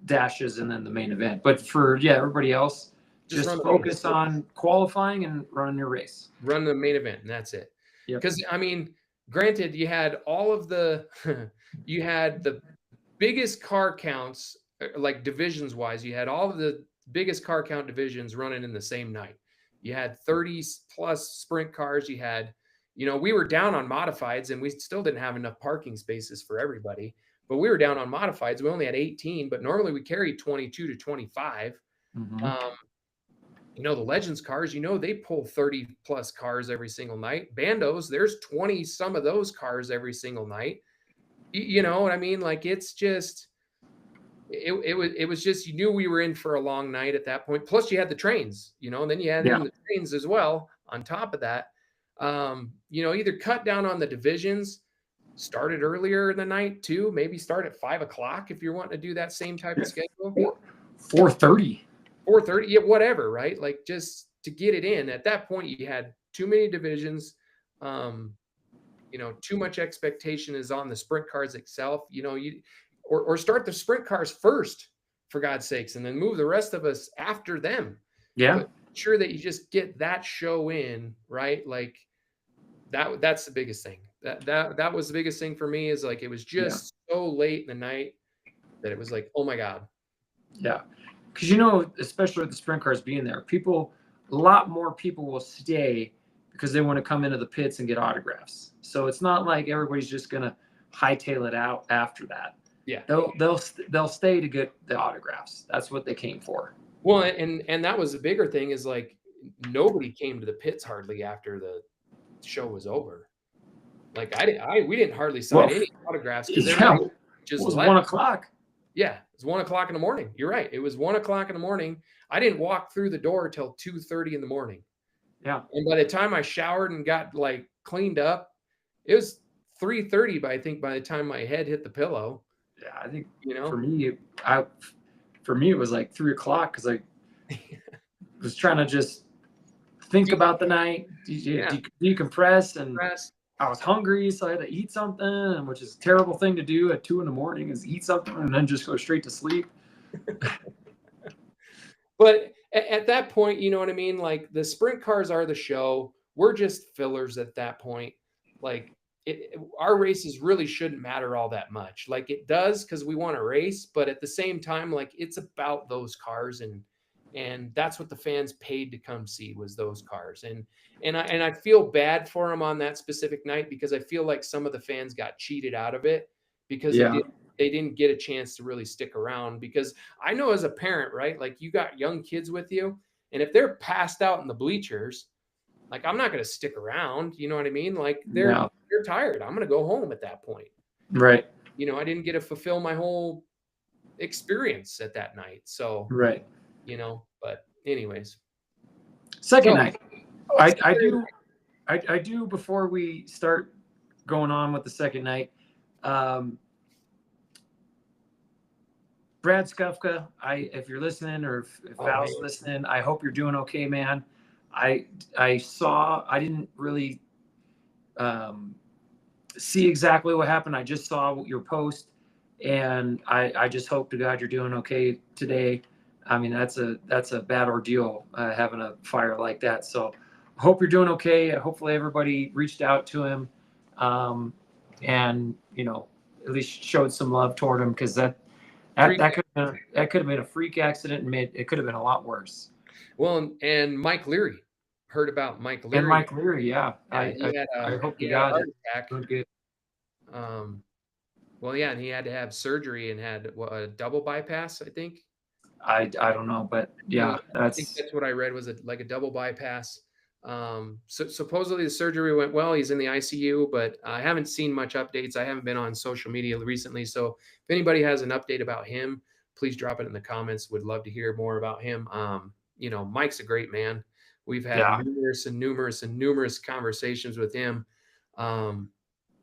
dashes and then the main event. But for everybody else, just focus on qualifying and run your race. Run the main event, and that's it. Because I mean, granted, you had all of the you had the biggest car counts, like divisions wise, you had all of the biggest car count divisions running in the same night. You had 30 plus sprint cars. You had, we were down on modifieds and we still didn't have enough parking spaces for everybody, but we were down on modifieds. We only had 18, but normally we carried 22 to 25. The Legends cars, they pull 30 plus cars every single night. Bandos, there's 20 some of those cars every single night. You know what I mean? Like it's just, it was just, you knew we were in for a long night at that point. Plus you had the trains, and then you had the trains as well on top of that. Either cut down on the divisions, started earlier in the night too, maybe start at 5 o'clock if you're wanting to do that same type of schedule. 4:30, whatever, right? Like just to get it in. At that point, you had too many divisions. Too much expectation is on the sprint cars itself. Or start the sprint cars first, for God's sakes, and then move the rest of us after them. Yeah. But sure that you just get that show in, right? Like that's the biggest thing. That was the biggest thing for me, is like it was just so late in the night that it was like, oh my God. Yeah. Because especially with the sprint cars being there, a lot more people will stay because they want to come into the pits and get autographs. So it's not like everybody's just gonna hightail it out after that. Yeah, they'll stay to get the autographs. That's what they came for. Well, and that was the bigger thing, is like nobody came to the pits hardly after the show was over. Like we didn't hardly sign any autographs because just was 1 o'clock. Yeah, it was 1 o'clock in the morning. You're right. It was 1 o'clock in the morning. I didn't walk through the door till 2:30 in the morning. Yeah. And by the time I showered and got like cleaned up, it was 3:30 by the time my head hit the pillow. Yeah, I think for me it was like 3 o'clock because I was trying to just think about the night, decompress, and I was hungry, so I had to eat something, which is a terrible thing to do at 2 a.m. is eat something and then just go straight to sleep. But at that point, you know what I mean? Like the sprint cars are the show. We're just fillers at that point. Like our races really shouldn't matter all that much. Like it does because we want to race, but at the same time, like it's about those cars, and that's what the fans paid to come see, was those cars. And I feel bad for them on that specific night, because I feel like some of the fans got cheated out of it because they didn't get a chance to really stick around. Because I know as a parent, right? Like you got young kids with you, and if they're passed out in the bleachers, like I'm not going to stick around. You know what I mean? Like they're tired. I'm going to go home at that point. Right. I didn't get to fulfill my whole experience at that night. So, right. But anyways. Second night. I do before we start going on with the second night. Brad Skufka, if you're listening, or if Val's listening, I hope you're doing okay, man. I didn't really see exactly what happened. I just saw your post, and I just hope to God you're doing okay today. I mean, that's a bad ordeal, having a fire like that. So I hope you're doing okay. Hopefully everybody reached out to him, and at least showed some love toward him, because that could have been a freak accident, and it could have been a lot worse. Well, and Mike Leary, heard about Mike Leary. And Mike Leary, yeah. Yeah, I hope he to had a God heart it's attack. doing good. Well, yeah, and he had to have surgery and had a double bypass, I think. I don't know, but yeah, I think that's what I read, was like a double bypass. So supposedly the surgery went well. He's in the ICU, but I haven't seen much updates. I haven't been on social media recently. So if anybody has an update about him, please drop it in the comments. Would love to hear more about him. Mike's a great man. We've had numerous conversations with him.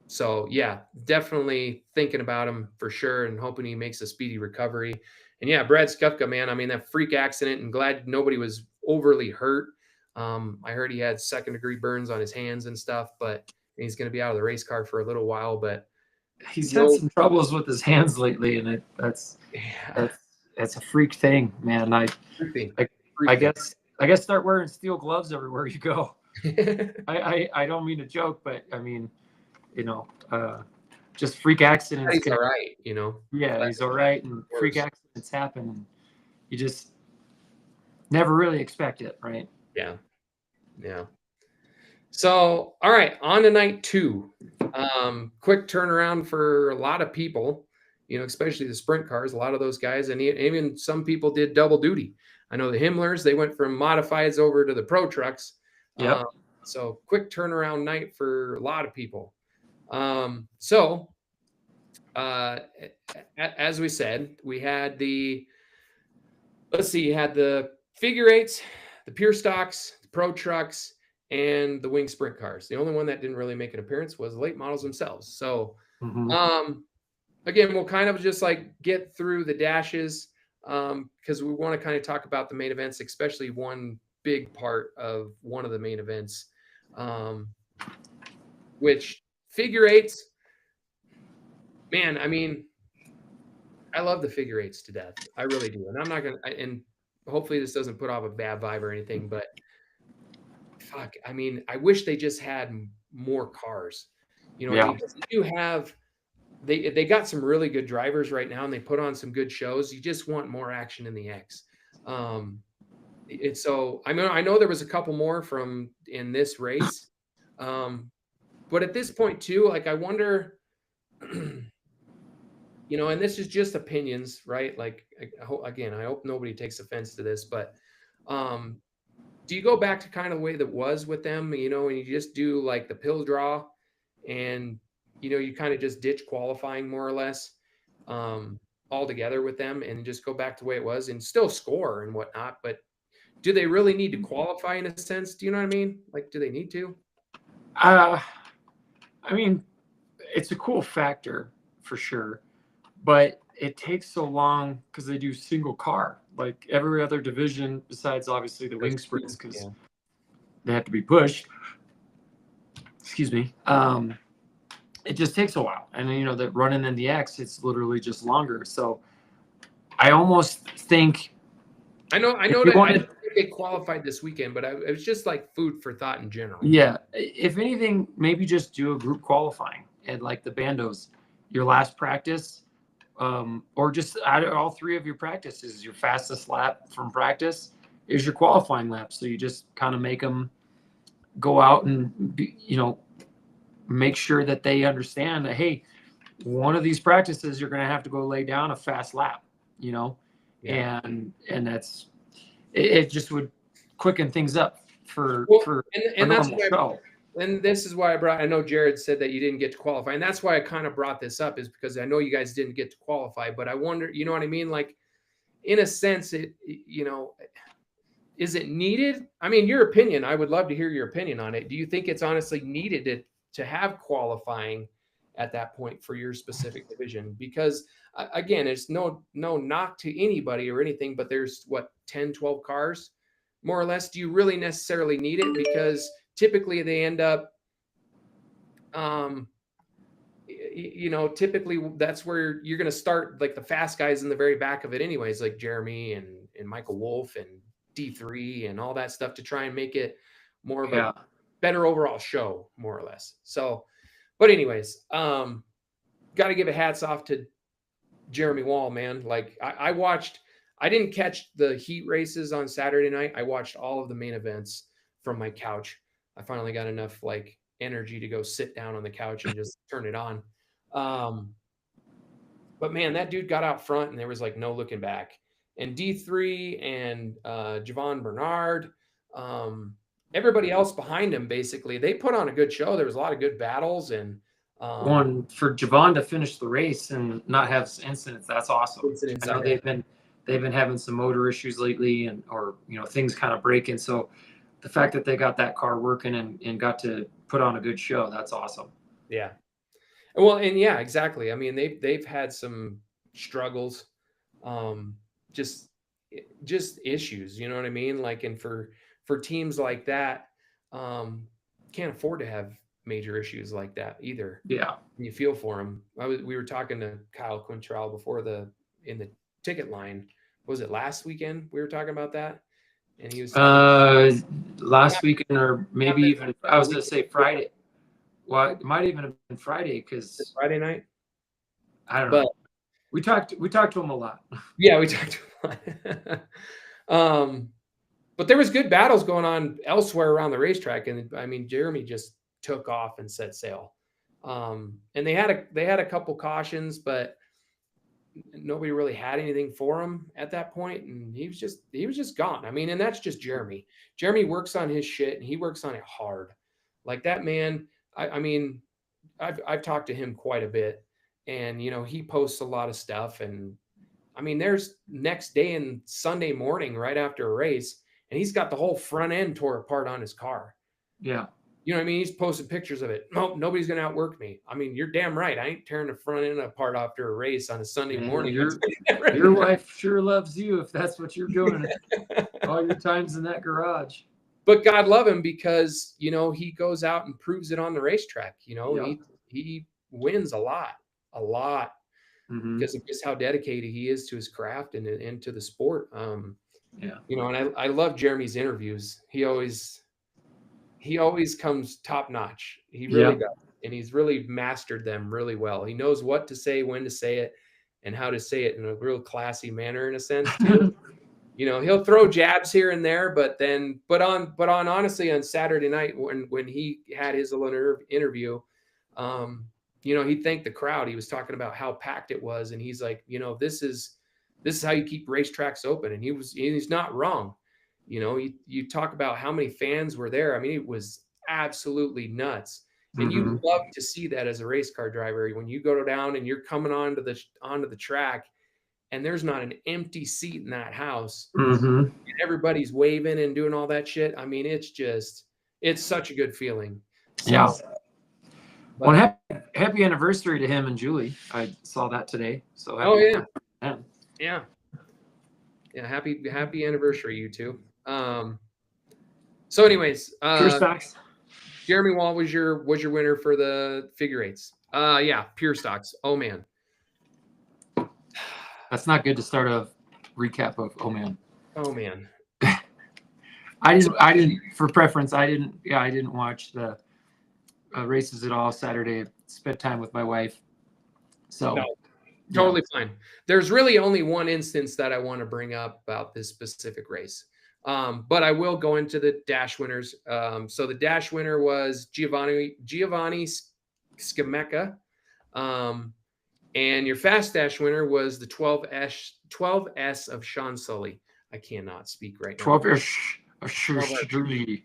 So yeah, definitely thinking about him for sure, and hoping he makes a speedy recovery. And yeah, Brad Skufka, man, I mean, that freak accident, and glad nobody was overly hurt. I heard he had 2nd-degree burns on his hands and stuff, but he's going to be out of the race car for a little while. But he's had some troubles with his hands lately, and that's a freak thing, man. I guess start wearing steel gloves everywhere you go. I don't mean to joke, but I mean, just freak accidents. He's all right, Yeah, he's all right, and freak accidents happen, and you just never really expect it, right? Yeah. So, all right, on to night 2. Quick turnaround for a lot of people, especially the sprint cars. A lot of those guys, and even some people did double duty. I know the Himmlers, they went from modifieds over to the pro trucks. Yeah. So quick turnaround night for a lot of people. As we said, we had you had the figure eights, the pure stocks, the pro trucks, and the wing sprint cars. The only one that didn't really make an appearance was the late models themselves. So, again, we'll kind of just get through the dashes, because we want to kind of talk about the main events, especially one big part of one of the main events, which figure eights, man, I mean, I love the figure eights to death. I really do. And I'm not going to, and hopefully this doesn't put off a bad vibe or anything, but fuck, I mean, I wish they just had more cars. I mean, you have, they got some really good drivers right now, and they put on some good shows. You just want more action in the X. So I mean, I know there was a couple more in this race, but at this point too, I wonder, and this is just opinions, right? I hope nobody takes offense to this, but do you go back to kind of the way that was with them, and you just do the pill draw, and you kind of just ditch qualifying more or less altogether with them, and just go back to the way it was and still score and whatnot? But do they really need to qualify in a sense? Do you know what I mean? Do they need to? I mean, it's a cool factor for sure, but it takes so long because they do single car, like every other division besides obviously the wing sprints, because they have to be pushed. Excuse me. It just takes a while, and that running in the X, it's literally just longer. So I almost think I know that they qualified this weekend, but it was just food for thought in general. Yeah, if anything, maybe just do a group qualifying at the bandos, your last practice, or just all 3 of your practices. Your fastest lap from practice is your qualifying lap. So you just kind of make them go out and make sure that they understand that, hey, one of these practices you're going to have to go lay down a fast lap, and that's it. Just would quicken things up for and that's why and this is why I know Jared said that you didn't get to qualify, and that's why I kind of brought this up, is because I know you guys didn't get to qualify, but I wonder, you know what I mean? In a sense, is it needed? I mean, your opinion, I would love to hear your opinion on it. Do you think it's honestly needed to have qualifying at that point for your specific division? Because again, it's no knock to anybody or anything, but there's 10, 12 cars more or less. Do you really necessarily need it? Because typically they end up you know, typically that's where you're going to start, like the fast guys in the very back of it anyways, like Jeremy and Michael Wolf and D3 and all that stuff, to try and make it more of a better overall show, more or less. So, but anyways, got to give a hats off to Jeremy Wall, man. Like I watched, I didn't catch the heat races on Saturday night. I watched all of the main events from my couch. I finally got enough like energy to go sit down on the couch and just turn it on. But man, that dude got out front and there was like no looking back. And D3 and Javon Bernard, everybody else behind him, basically, they put on a good show. There was a lot of good battles, and one for Javon to finish the race and not have incidents. That's awesome. I know they've been having some motor issues lately, and or you know, things kind of breaking. So the fact that they got that car working and got to put on a good show, that's awesome. Yeah. Well, and yeah, exactly. I mean, they've had some struggles, just issues, you know what I mean? Like, and for teams like that, can't afford to have major issues like that either. Yeah. You feel for them. We were talking to Kyle Quintrell before in the ticket line. Was it last weekend? We were talking about that. And he was last weekend, or maybe even, I was going to say Friday. Well, it might even have been Friday, because Friday night. I don't know. We talked to him a lot. Yeah, we talked to him a lot. But there was good battles going on elsewhere around the racetrack, and I mean, Jeremy just took off and set sail. And they had a couple cautions, but nobody really had anything for him at that point, and he was just gone. I mean, and that's just Jeremy. Jeremy works on his shit, and he works on it hard. Like that man. I mean, I've talked to him quite a bit, and you know, he posts a lot of stuff, and I mean, there's next day and Sunday morning right after a race, and he's got the whole front end tore apart on his car. Yeah. You know what I mean? He's posted pictures of it. Nope, nobody's going to outwork me. I mean, you're damn right. I ain't tearing the front end apart after a race on a Sunday morning. Your wife sure loves you if that's what you're doing all your times in that garage. But God love him, because, you know, he goes out and proves it on the racetrack. You know, he wins a lot because of just how dedicated he is to his craft and to the sport. You know, and I love Jeremy's interviews. He always comes top notch. He really does. And he's really mastered them really well. He knows what to say, when to say it, and how to say it in a real classy manner, in a sense, too. You know, he'll throw jabs here and there, but honestly, on Saturday night when he had his little interview, you know, he thanked the crowd. He was talking about how packed it was, and he's like, you know, this is how you keep racetracks open, and he's not wrong. You know, you talk about how many fans were there. I mean, it was absolutely nuts, and you love to see that as a race car driver when you go down and you're coming onto the track, and there's not an empty seat in that house. And everybody's waving and doing all that shit. I mean, it's such a good feeling. So, yeah. Well, happy anniversary to him and Julie. I saw that today. So yeah. Happy anniversary, you two. So anyways, Pure Stocks. Jeremy Wall was your winner for the figure eights. Pure Stocks. Oh man. That's not good to start a recap of. Oh man. I didn't for preference. I didn't watch the races at all Saturday. Spent time with my wife. So no, totally fine. There's really only one instance that I want to bring up about this specific race. But I will go into the dash winners. So the dash winner was Giovanni Scamecca. And your fast dash winner was the 12S of Sean Sully. I cannot speak right now. 12S.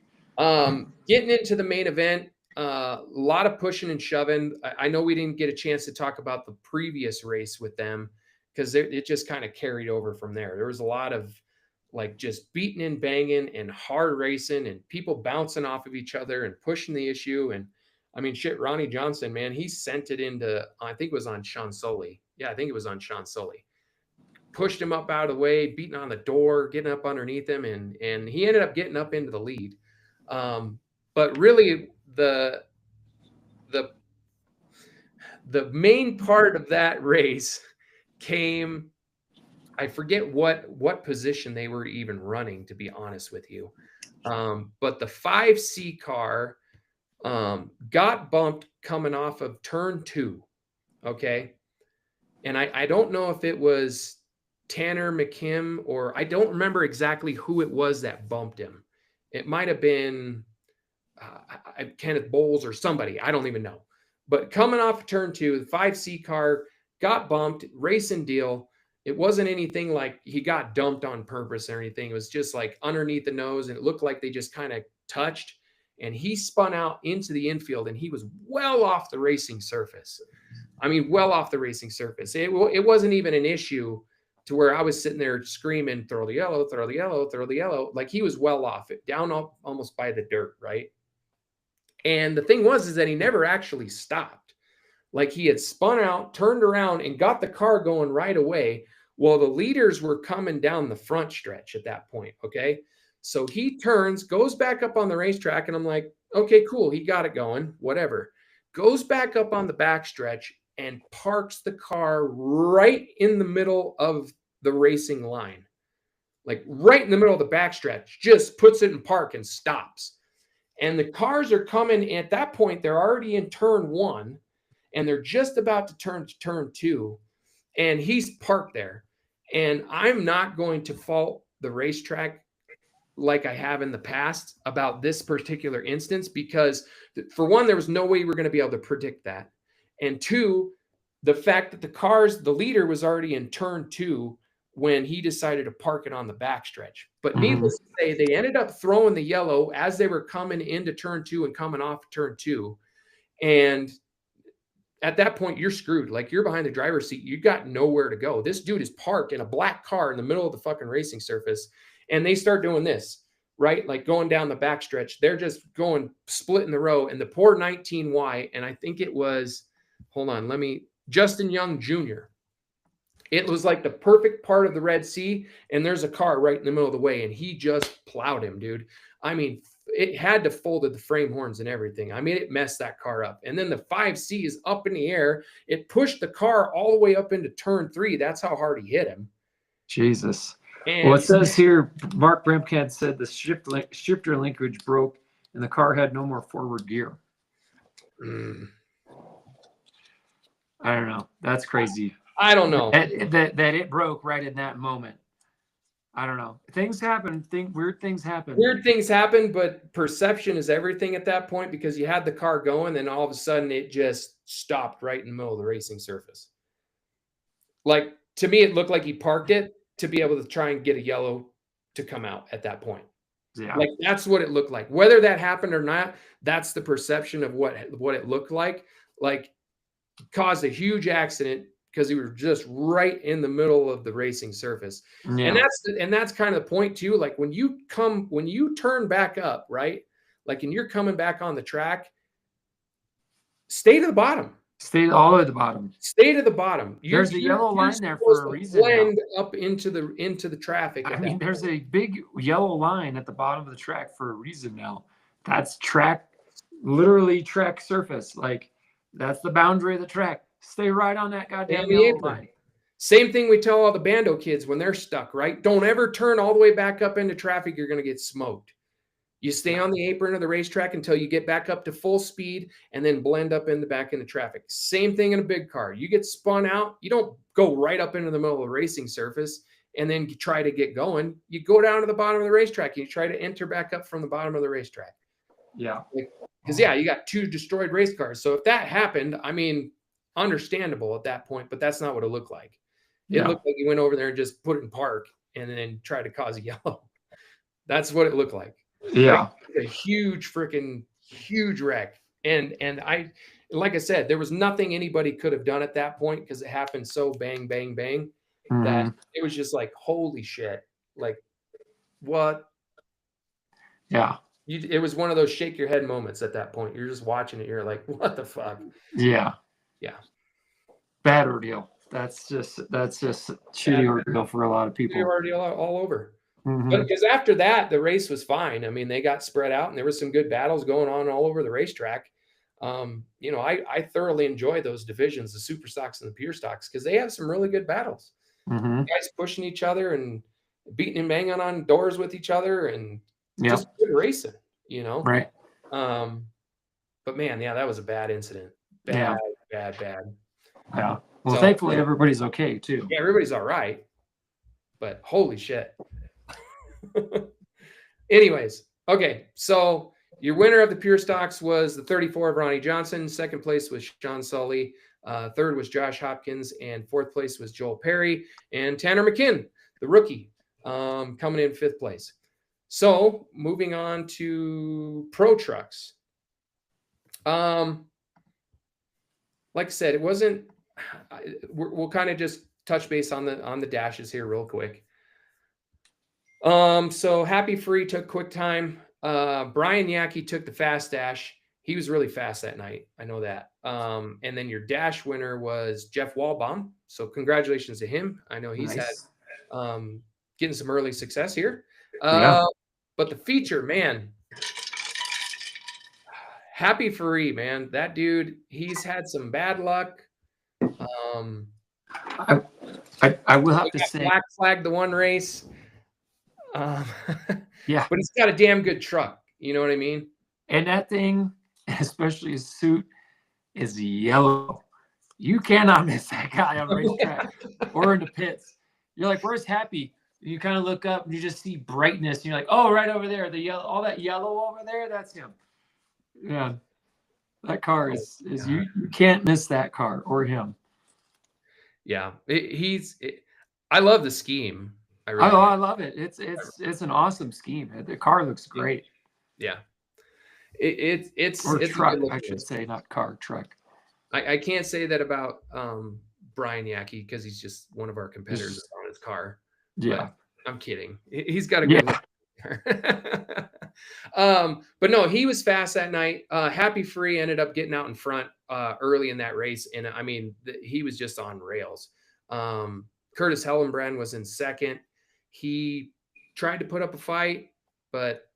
Getting into the main event, a lot of pushing and shoving. I know we didn't get a chance to talk about the previous race with them because it just kind of carried over from there. There was a lot of like just beating and banging and hard racing and people bouncing off of each other and pushing the issue. And I mean, shit, Ronnie Johnson, man, he sent it into, I think it was on Sean Sully. Yeah, I think it was on Sean Sully. Pushed him up out of the way, beating on the door, getting up underneath him, and he ended up getting up into the lead. But really, the the main part of that race came, I forget what position they were even running, to be honest with you. But the 5C car got bumped coming off of turn 2. Okay. And I don't know if it was Tanner McKim, or I don't remember exactly who it was that bumped him. It might have been Kenneth Bowles or somebody. I don't even know. But coming off of turn 2, the 5C car got bumped, racing deal. It wasn't anything like he got dumped on purpose or anything. It was just like underneath the nose, and it looked like they just kind of touched. And he spun out into the infield, and he was well off the racing surface. I mean, well off the racing surface. It wasn't even an issue to where I was sitting there screaming, throw the yellow, throw the yellow, throw the yellow. Like, he was well off it, down almost by the dirt, right? And the thing is that he never actually stopped. Like, he had spun out, turned around, and got the car going right away. Well, the leaders were coming down the front stretch at that point, okay? So he turns, goes back up on the racetrack, and I'm like, okay, cool. He got it going, whatever. Goes back up on the back stretch and parks the car right in the middle of the racing line. Like, right in the middle of the back stretch, just puts it in park and stops. And the cars are coming. At that point, they're already in turn 1, and they're just about to turn to turn 2, and he's parked there. And I'm not going to fault the racetrack like I have in the past about this particular instance, because for one, there was no way we were going to be able to predict that. And 2, the fact that the leader was already in turn 2 when he decided to park it on the backstretch. But needless to say, they ended up throwing the yellow as they were coming into turn 2 and coming off turn 2. And at that point, you're screwed. Like, you're behind the driver's seat. You got nowhere to go. This dude is parked in a black car in the middle of the fucking racing surface. And they start doing this, right? Like, going down the backstretch. They're just going, splitting the row. And the poor 19Y, and I think it was, Justin Young Jr. It was like the perfect part of the Red Sea, and there's a car right in the middle of the way, and he just plowed him, dude. I mean, it had to folded the frame horns and everything. I mean, it messed that car up. And then the 5C is up in the air. It pushed the car all the way up into turn 3. That's how hard he hit him. Jesus. And well, it says here, Mark Bremkant said the shifter linkage broke and the car had no more forward gear. I don't know. That's crazy. I don't know. That it broke right in that moment. I don't know. Things happen. Weird things happen. Weird things happen, but perception is everything at that point, because you had the car going, and all of a sudden it just stopped right in the middle of the racing surface. Like, to me, it looked like he parked it to be able to try and get a yellow to come out at that point. Yeah. Like, that's what it looked like. Whether that happened or not, that's the perception of what it looked like. Like, caused a huge accident because he was just right in the middle of the racing surface. Yeah. And that's kind of the point too. Like, when you turn back up, right? Like, and you're coming back on the track, stay to the bottom. Stay all at the bottom. Stay to the bottom. There's a yellow line there for a reason. Blend up into the traffic. I mean, there's a big yellow line at the bottom of the track for a reason now. That's literally track surface. Like, that's the boundary of the track. Stay right on that goddamn yellow line. Same thing we tell all the bando kids when they're stuck, right? Don't ever turn all the way back up into traffic. You're going to get smoked. You stay on the apron of the racetrack until you get back up to full speed, and then blend up in the back into traffic. Same thing in a big car. You get spun out. You don't go right up into the middle of the racing surface and then try to get going. You go down to the bottom of the racetrack and you try to enter back up from the bottom of the racetrack. Yeah. Because, you got 2 destroyed race cars. So if that happened, I mean, understandable at that point, but that's not what it looked like. It looked like he went over there and just put it in park and then tried to cause a yellow. That's what it looked like. Yeah. Like, a huge wreck. And like I said, there was nothing anybody could have done at that point, because it happened so bang, bang, bang, that it was just like, holy shit. Like, what? Yeah. It was one of those shake your head moments at that point. You're just watching it. You're like, what the fuck? Yeah. Yeah. Bad ordeal. That's just shitty ordeal for a lot of people. Shitty ordeal all over. But because after that, the race was fine. I mean, they got spread out, and there was some good battles going on all over the racetrack. You know, I thoroughly enjoy those divisions, the super stocks and the pure stocks, because they have some really good battles. Mm-hmm. Guys pushing each other and beating and banging on doors with each other and Yep. just good racing, you know? Right. But man, yeah, that was a bad incident. Yeah. Bad. Yeah. Well, So thankfully everybody's okay too. yeah, everybody's all right, but holy shit. Anyways, okay, so your winner of the pure stocks was the 34 of Ronnie Johnson. Second place was Sean Sully. Third was Josh Hopkins, and fourth place was Joel Perry. And Tanner McKinn, the rookie, coming in fifth place. So moving on to pro trucks. Like I said, it wasn't. We'll kind of just touch base on the dashes here real quick. So Happy Free took quick time. Brian Yackey took the fast dash. He was really fast that night. I know that. And then your dash winner was Jeff Walbaum. So congratulations to him. I know he's Nice. had getting some early success here. Yeah. But the feature, man, Happy Free, man. That dude, he's had some bad luck. I will have He to got say, black flagged the one race. yeah. But he's got a damn good truck. You know what I mean? And that thing, especially his suit, is yellow. You cannot miss that guy on racetrack or in the pits. You're like, where's Happy? You kind of look up and you just see brightness. And you're like, oh, right over there, the yellow, all that yellow over there, that's him. Yeah, that car is you can't miss that car or him. Yeah, I love the scheme. I really I do. love it. It's an awesome scheme. The car looks great. Yeah, it's Or a truck, good I looking should say, not car, truck. I can't say that about Brian Yackey because he's just one of our competitors on his car. Yeah. But I'm kidding. He's got a good look. But no, he was fast that night. Happy Free ended up getting out in front early in that race, and I mean he was just on rails. Curtis Hellenbrand was in second. He tried to put up a fight, but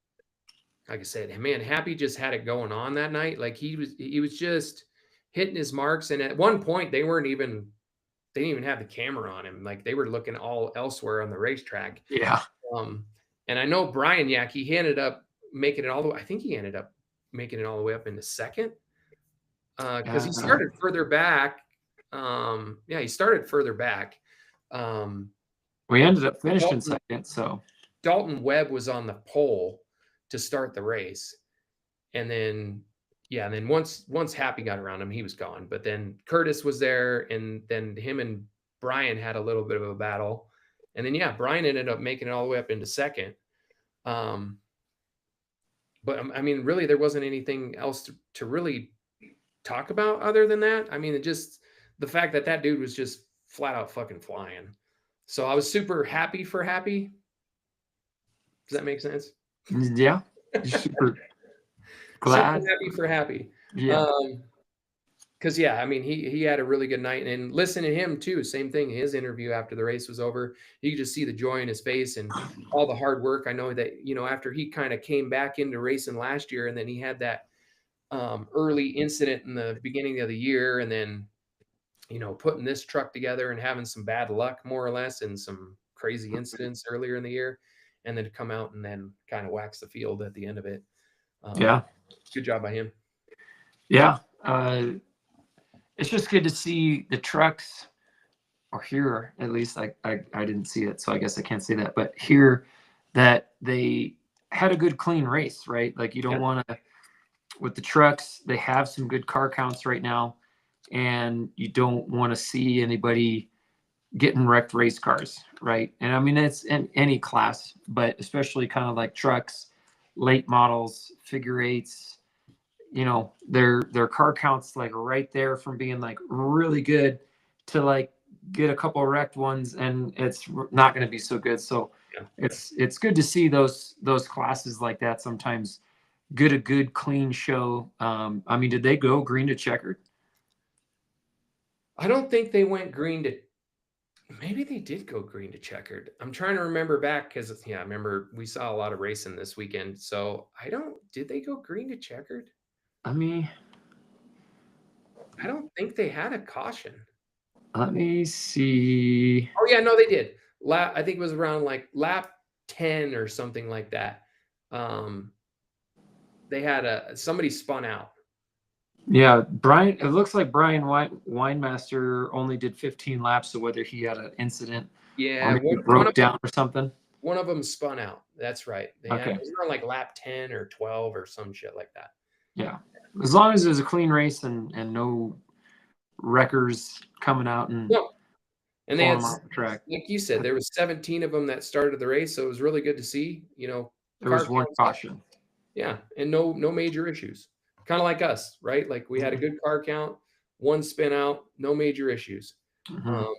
like I said, man, Happy just had it going on that night. Like he was just hitting his marks, and at one point they didn't even have the camera on him. Like they were looking all elsewhere on the racetrack. Yeah. And I know Brian Yackey, he ended up making it all the way. I think he ended up making it all the way up into second because he started further back. Yeah, he started further back. We ended up finishing second. So Dalton Webb was on the pole to start the race, and then once Happy got around him, he was gone. But then Curtis was there, and then him and Brian had a little bit of a battle. And then, Brian ended up making it all the way up into second. But I mean, really, there wasn't anything else to really talk about other than that. I mean, just the fact that dude was just flat out fucking flying. So I was super happy for Happy. Does that make sense? Yeah. Super glad. Super happy for Happy. Yeah. Because I mean, he had a really good night, and listen to him too. Same thing. His interview after the race was over, you could just see the joy in his face and all the hard work. I know that after he kind of came back into racing last year, and then he had that early incident in the beginning of the year, and then putting this truck together and having some bad luck, more or less, and some crazy incidents earlier in the year, and then to come out and then kind of wax the field at the end of it. Yeah. Good job by him. Yeah. It's just good to see the trucks, or here at least. I didn't see it, so I guess I can't say that. But here, that they had a good clean race, right? Like you don't want to, with the trucks, they have some good car counts right now, and you don't want to see anybody getting wrecked race cars, right? And I mean it's in any class, but especially kind of like trucks, late models, figure eights. Their car counts like right there from being like really good to like get a couple of wrecked ones, and it's not going to be so good. So it's good to see those classes like that sometimes get a good clean show. I mean, did they go green to checkered? I don't think they went green to. Maybe they did go green to checkered. I'm trying to remember back because I remember we saw a lot of racing this weekend. So did they go green to checkered? I mean, I don't think they had a caution. Let me see. Oh yeah, no, they did. I think it was around like lap 10 or something like that. They had somebody spun out. Yeah, Brian. It looks like Brian Winemaster only did 15 laps. So whether he had an incident or Yeah, maybe it one broke down or something. one of them spun out. That's right. It Okay. was around like lap 10 or 12 or some shit like that. Yeah, as long as it was a clean race and no wreckers coming out and No. And they pulling had, them off the track. like you said, there was 17 of them that started the race, so it was really good to see. There was one counts up. caution. Yeah, and no major issues. Kind of like us, right? Like we had a good car count, one spin out, no major issues. Mhm.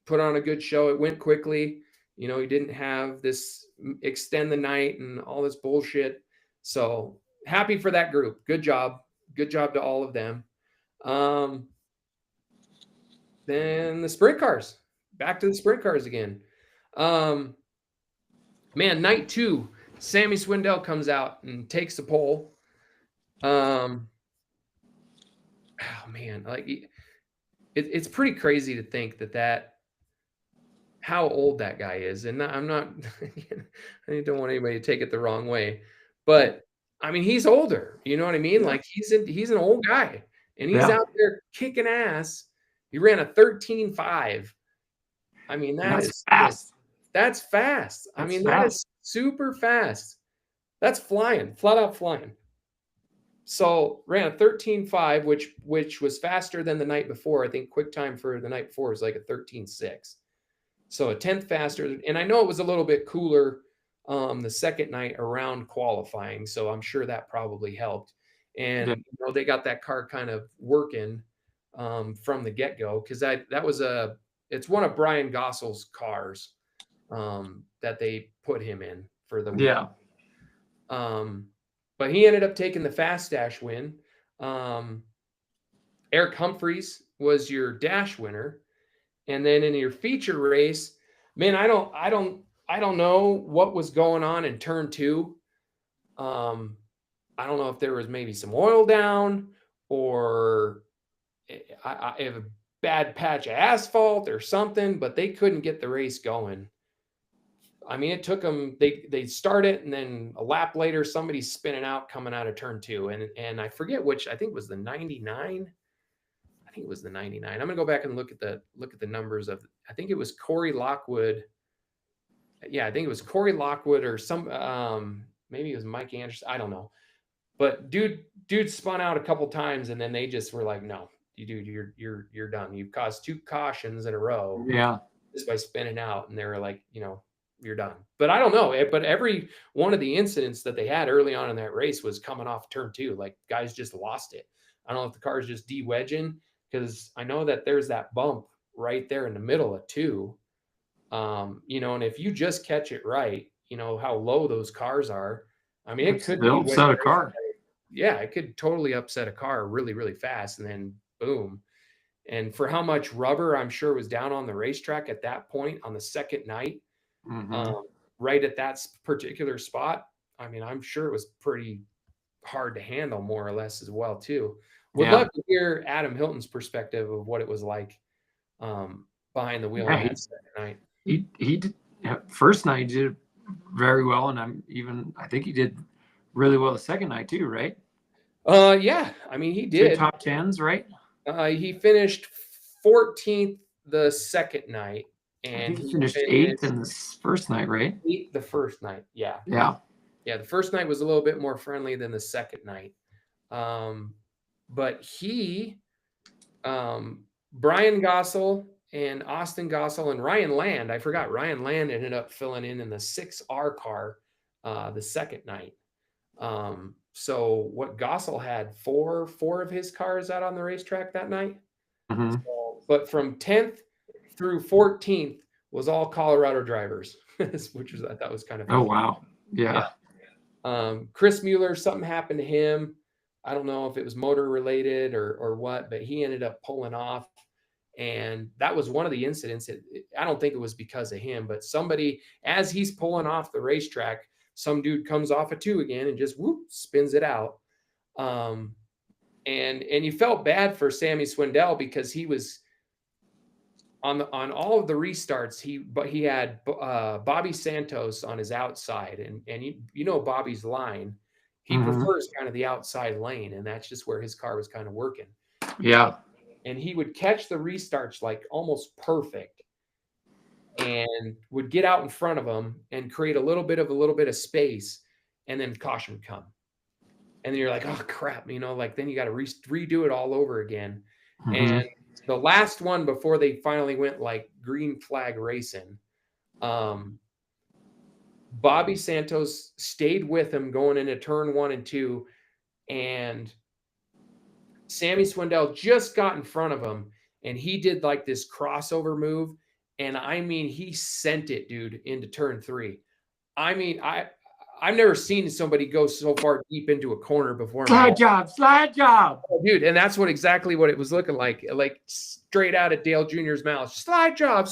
Put on a good show. It went quickly. He didn't have this extend the night and all this bullshit. So happy for that group. Good job. Good job to all of them. Then the sprint cars. Back to the sprint cars again. Man, night 2, Sammy Swindell comes out and takes the pole. Oh man, like it's pretty crazy to think that how old that guy is. And I'm not, I don't want anybody to take it the wrong way, but I mean, he's older, you know what I mean? Yeah. Like he's an old guy and he's Yeah. out there kicking ass. He ran a 13.5. I mean, That's fast. That's fast. I That's mean, fast. that is super fast. That's flying, flat out flying. So ran a 13.5, which was faster than the night before. I think quick time for the night before was like a 13.6. So a 10th faster. And I know it was a little bit cooler the second night around qualifying. So I'm sure that probably helped. And they got that car kind of working from the get-go, because it's one of Brian Gossel's cars that they put him in for the weekend. Yeah. But he ended up taking the fast dash win. Eric Humphreys was your dash winner. And then in your feature race, man, I don't know what was going on in turn 2. I don't know if there was maybe some oil down or I have a bad patch of asphalt or something, but they couldn't get the race going. I mean, it took them, they start it, and then a lap later, somebody's spinning out coming out of turn 2. And I forget which, I think it was the 99. I think it was the 99. I'm gonna go back and look at the numbers of, I think it was Corey Lockwood. Yeah, I think it was Corey Lockwood or some maybe it was Mike Anderson. I don't know. But dude spun out a couple times, and then they just were like, no, dude, you're done. You've caused 2 cautions in a row. Yeah. Just by spinning out. And they were like, you're done. But I don't know. But every one of the incidents that they had early on in that race was coming off turn 2. Like guys just lost it. I don't know if the car is just de-wedging, because I know that there's that bump right there in the middle of 2. And if you just catch it right, how low those cars are. I mean, it could upset a car. Yeah, it could totally upset a car really, really fast, and then boom. And for how much rubber I'm sure was down on the racetrack at that point on the second night, right at that particular spot, I mean, I'm sure it was pretty hard to handle, more or less, as well too. Would love to hear Adam Hilton's perspective of what it was like behind the wheel on that second night. He did, first night he did very well, and I think he did really well the second night too, right? Yeah, I mean, he did 2 top 10s, right? He finished 14th the second night, and he finished 8th in the first night, right? 8th the first night, yeah. The first night was a little bit more friendly than the second night. But Brian Gossel and Austin Gossel and Ryan Land, I forgot Ryan Land ended up filling in the 6R car the second night. So what Gossel had four of his cars out on the racetrack that night. But from 10th through 14th was all Colorado drivers, which I thought was kind of funny. Oh wow. Yeah. Chris Mueller, something happened to him. I don't know if it was motor related or what, but he ended up pulling off. And that was one of the incidents. I don't think it was because of him, but somebody, as he's pulling off the racetrack, some dude comes off a 2 again and just whoop, spins it out. And you felt bad for Sammy Swindell because he was on all of the restarts. He had Bobby Santos on his outside, and you know Bobby's line. He prefers kind of the outside lane, and that's just where his car was kind of working. Yeah. And he would catch the restarts like almost perfect, and would get out in front of them and create a little bit of space, and then caution would come. And then you're like, oh crap, you know, like then you got to redo it all over again. And the last one before they finally went like green flag racing, Bobby Santos stayed with him going into turn 1 and 2, and Sammy Swindell just got in front of him, and he did like this crossover move, and I mean he sent it, dude, into turn 3. I mean, I've never seen somebody go so far deep into a corner before. Slide job, dude. And that's exactly what it was looking like straight out of Dale Jr.'s mouth. Slide job.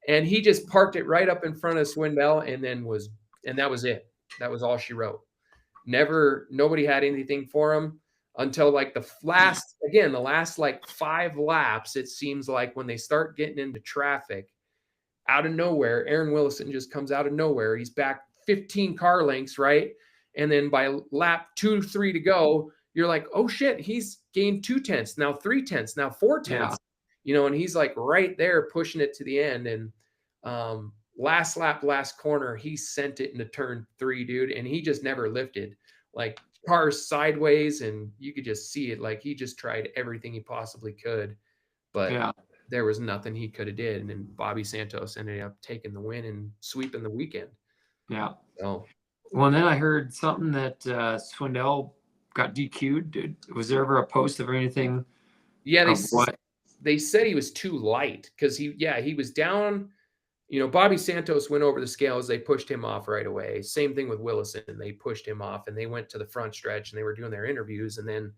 And he just parked it right up in front of Swindell, and that was it. That was all she wrote. Nobody had anything for him until like the last like 5 laps. It seems like when they start getting into traffic, out of nowhere, Aaron Willison just comes out of nowhere. He's back 15 car lengths, right? And then by lap 2, 3 to go, you're like, oh shit, he's gained 2 tenths, now 3 tenths, now 4 tenths, you know, and he's like right there pushing it to the end. And last lap, last corner, he sent it into turn 3, dude, and he just never lifted. Like cars sideways, and you could just see it. Like he just tried everything he possibly could, but there was nothing he could have did. And then Bobby Santos ended up taking the win and sweeping the weekend. Yeah. So, well, and then I heard something that Swindell got DQ'd. Dude, was there ever a post of anything? Yeah, they said he was too light because he was down. You know, Bobby Santos went over the scales. They pushed him off right away. Same thing with Willison. They pushed him off, and they went to the front stretch, and they were doing their interviews. And then,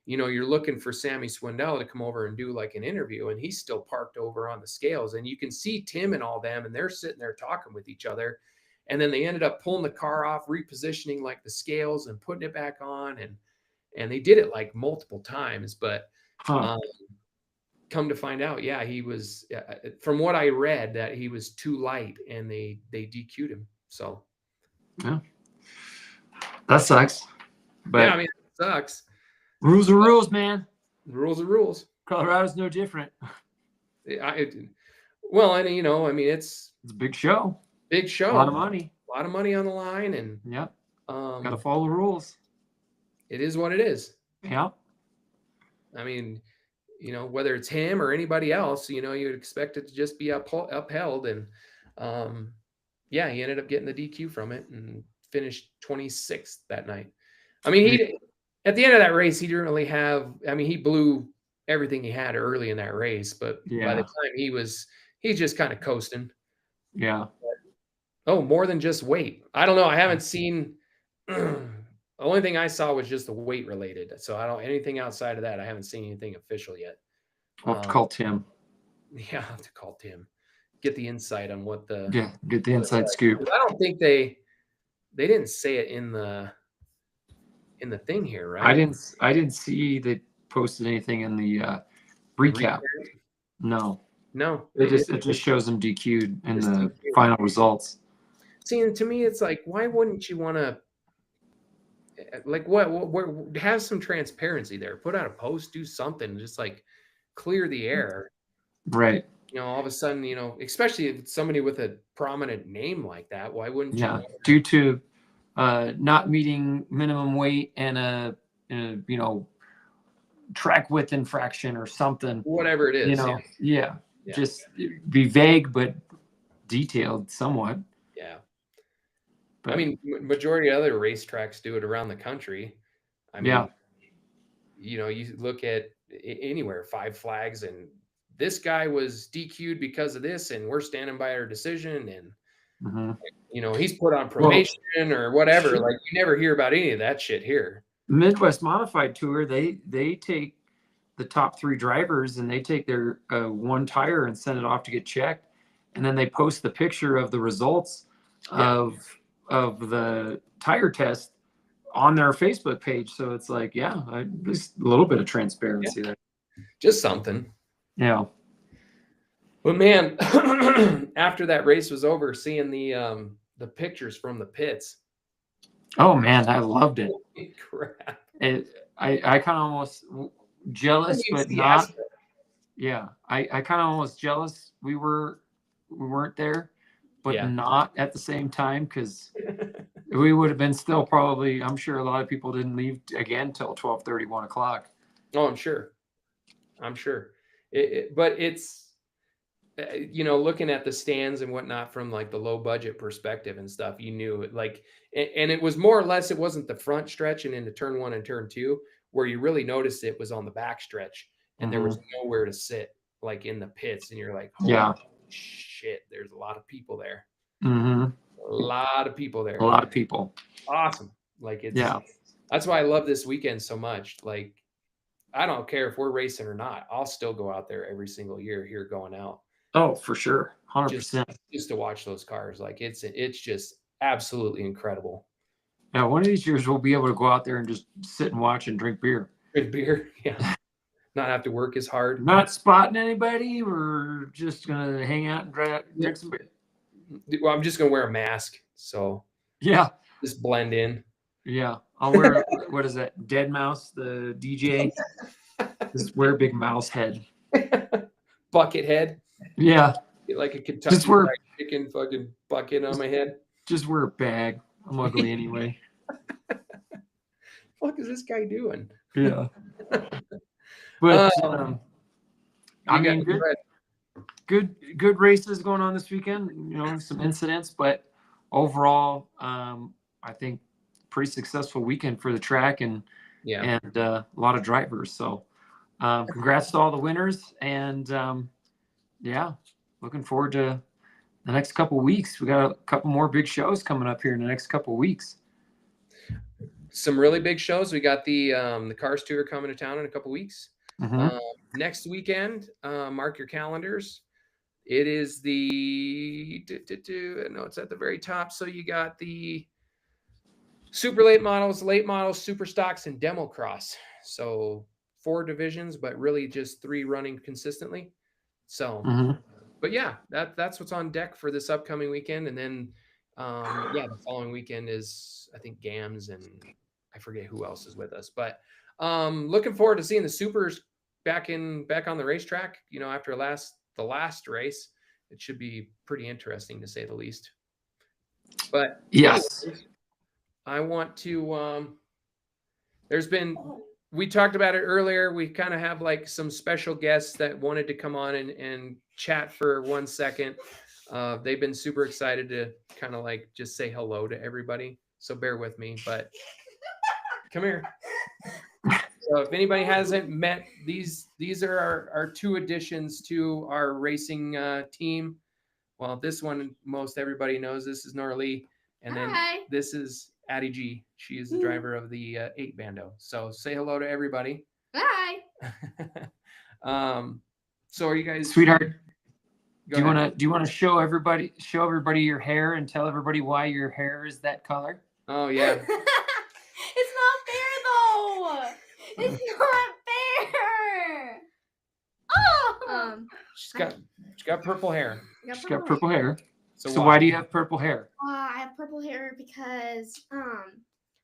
you know, you're looking for Sammy Swindell to come over and do like an interview, and he's still parked over on the scales. And you can see Tim and all them, and they're sitting there talking with each other. And then they ended up pulling the car off, repositioning like the scales and putting it back on. And they did it like multiple times, but come to find out, he was, from what I read, that he was too light, and they DQ'd him. So yeah, that sucks. But yeah, I mean, it sucks. Rules are rules, man. The rules are rules. Colorado's no different. Well, and you know, I mean, it's a big show. Big show. A lot of money. A lot of money on the line, and got to follow the rules. It is what it is. Yeah. I mean, you know, whether it's him or anybody else, you know, you'd expect it to just be upheld. And he ended up getting the DQ from it and finished 26th that night. I mean, at the end of that race, he didn't really have. I mean, he blew everything he had early in that race, but by the time he's just kind of coasting. Yeah. Oh, more than just weight. I don't know. I haven't seen. The only thing I saw was just the weight related. So I don't anything outside of that. I haven't seen anything official yet. I'll have to call Tim. Yeah, I'll have to call Tim. Get the insight on what the get the inside scoop. I don't think they didn't say it in the thing here, right? I didn't see they posted anything in the recap. No. It just shows them DQ'd in the final results. See, and to me, it's like, why wouldn't you want to, like, what have some transparency there? Put out a post, do something, just like clear the air. Right. You know, all of a sudden, you know, especially if it's somebody with a prominent name like that, why wouldn't you? Yeah, due to not meeting minimum weight and a you know, track width infraction or something. Whatever it is. You know, yeah. Just be vague but detailed somewhat. Yeah. But, I mean, majority of other racetracks do it around the country. I mean, you know, you look at anywhere, 5 flags, and this guy was DQ'd because of this, and we're standing by our decision, and you know, he's put on probation or whatever. Like, you never hear about any of that shit here. Midwest Modified Tour, they take the top 3 drivers and they take their one tire and send it off to get checked, and then they post the picture of the results of the tire test on their Facebook page. So it's like, yeah, just a little bit of transparency there. Just something. Yeah. But man, after that race was over, seeing the pictures from the pits. Oh man, I loved it. Holy crap. I kind of almost jealous, but not. Yeah, I kind of almost jealous. We weren't there, but not at the same time, because we would have been still probably. I'm sure a lot of people didn't leave again till 12:30, 1 o'clock. Oh, I'm sure. But it's looking at the stands and whatnot from like the low budget perspective and stuff, you knew it, like, and it was more or less, it wasn't the front stretch and into turn 1 and turn 2 where you really noticed it was on the back stretch, and there was nowhere to sit, like in the pits, and you're like, holy shit, there's a lot of people there. A lot of people there. A lot of people. Awesome. Like that's why I love this weekend so much. Like, I don't care if we're racing or not, I'll still go out there every single year here going out. Oh, for sure. 100%. Just to watch those cars. Like it's just absolutely incredible. Yeah, one of these years we'll be able to go out there and just sit and watch and drink beer. Drink beer, yeah. Not have to work as hard. Not spotting anybody. We're just gonna hang out and drink some beer. Well, I'm just gonna wear a mask, so yeah, just blend in. Yeah, I'll wear what is that? Dead Mouse, the DJ. Just wear a big mouse head. Bucket head. Yeah. Like a Kentucky Fried Chicken fucking bucket on my head. Just wear a bag. I'm ugly anyway. What is this guy doing? Yeah. But I mean, good races going on this weekend. Some incidents, but overall, I think pretty successful weekend for the track and a lot of drivers. So congrats to all the winners, and looking forward to the next couple of weeks. We got a couple more big shows coming up here in the next couple of weeks. Some really big shows. We got the Cars Tour coming to town in a couple of weeks. Next weekend, mark your calendars. It is the no, it's at the very top. So you got the super late models, super stocks, and demo cross. So 4 divisions, but really just 3 running consistently. So, but yeah, that's what's on deck for this upcoming weekend. And then, the following weekend is, I think, GAMS, and I forget who else is with us. But looking forward to seeing the supers back on the racetrack. After the last race, it should be pretty interesting to say the least. But yes, anyways, I want to. We talked about it earlier. We kind of have like some special guests that wanted to come on and chat for 1 second. They've been super excited to kind of like just say hello to everybody. So bear with me, but come here. So if anybody hasn't met, these are our 2 additions to our racing team. Well, this one, most everybody knows. This is Nora Lee. And then this is Addie G. She is the driver of the 8 Bando. So say hello to everybody. Hi. So are you guys, sweetheart? Do you want to show everybody your hair and tell everybody why your hair is that color? Oh yeah. It's not fair though. It's not fair. Oh. She's got purple hair. She's got purple hair. So why do you have purple hair? I have purple hair because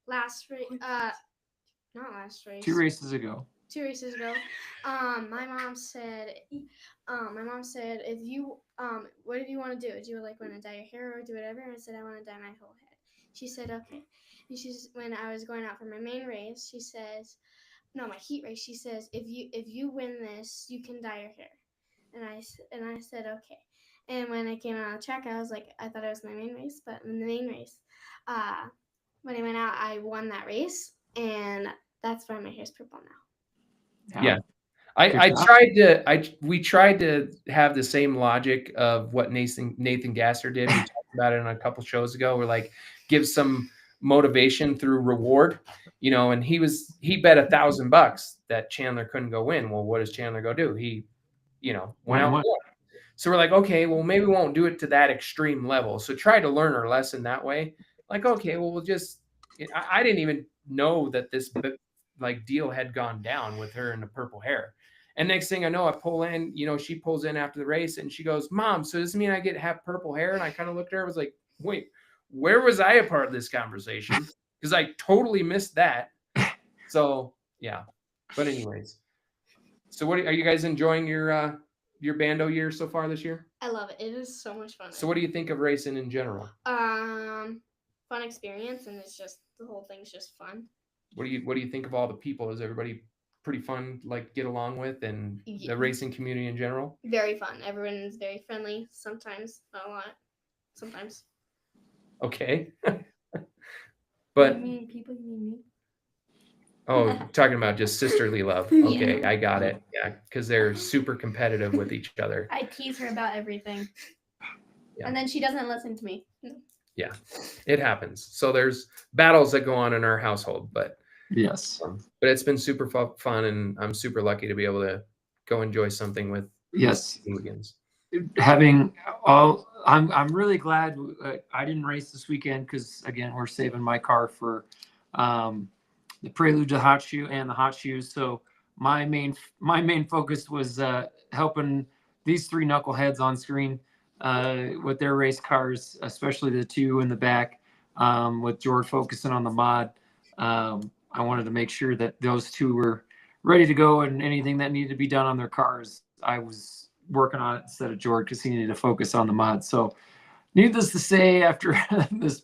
last race, not last race. 2 races ago. 2 races ago, my mom said, if you what do you want to do? Do you want to dye your hair or do whatever? And I said I want to dye my whole head. She said okay. And when I was going out for my main race, she says, no, my heat race. She says if you win this, you can dye your hair. And I said okay. And when I came out on the track, I was like, I thought it was my main race, but in the main race, when I went out, I won that race, and that's why my hair's purple now. Yeah. We tried to have the same logic of what Nathan Gasser did. We talked about it on a couple shows ago. We're like, give some motivation through reward, and he bet $1,000 that Chandler couldn't go win. Well, what does Chandler go do? He, went out. So we're like, okay, well, maybe we won't do it to that extreme level. So try to learn our lesson that way. Like, okay, well, we'll just I didn't even know that this like deal had gone down with her and the purple hair. And next thing I know, I pull in, she pulls in after the race and she goes, Mom, so does this mean I get to have purple hair? And I kind of looked at her, I was like, wait, where was I a part of this conversation? Because I totally missed that. So yeah. But anyways. So what are you guys enjoying your Bando year so far this year? I love it. It is so much fun. So what do you think of racing in general? Fun experience, and it's just the whole thing's just fun. What do you think of all the people? Is everybody pretty fun, like get along with, and Yeah. the racing community in general? Very fun. Everyone is very friendly. Sometimes, not a lot. Sometimes. Okay. But You mean people? You mean me? oh, talking about just sisterly love. Okay, I got it. Yeah, because they're super competitive with each other. I tease her about everything. Yeah. And then she doesn't listen to me. Yeah, it happens. So there's battles that go on in our household, but Yes. But it's been super fun, and I'm super lucky to be able to go enjoy something with Yes. hooligans. Having all, I'm really glad I didn't race this weekend because again we're saving my car for the Prelude to the Hot Shoe and the Hot Shoes. So my main focus was helping these three knuckleheads on screen with their race cars, especially the two in the back. With George focusing on the mod, I wanted to make sure that those two were ready to go, and anything that needed to be done on their cars, I was working on it instead of George because he needed to focus on the mod. So needless to say, after this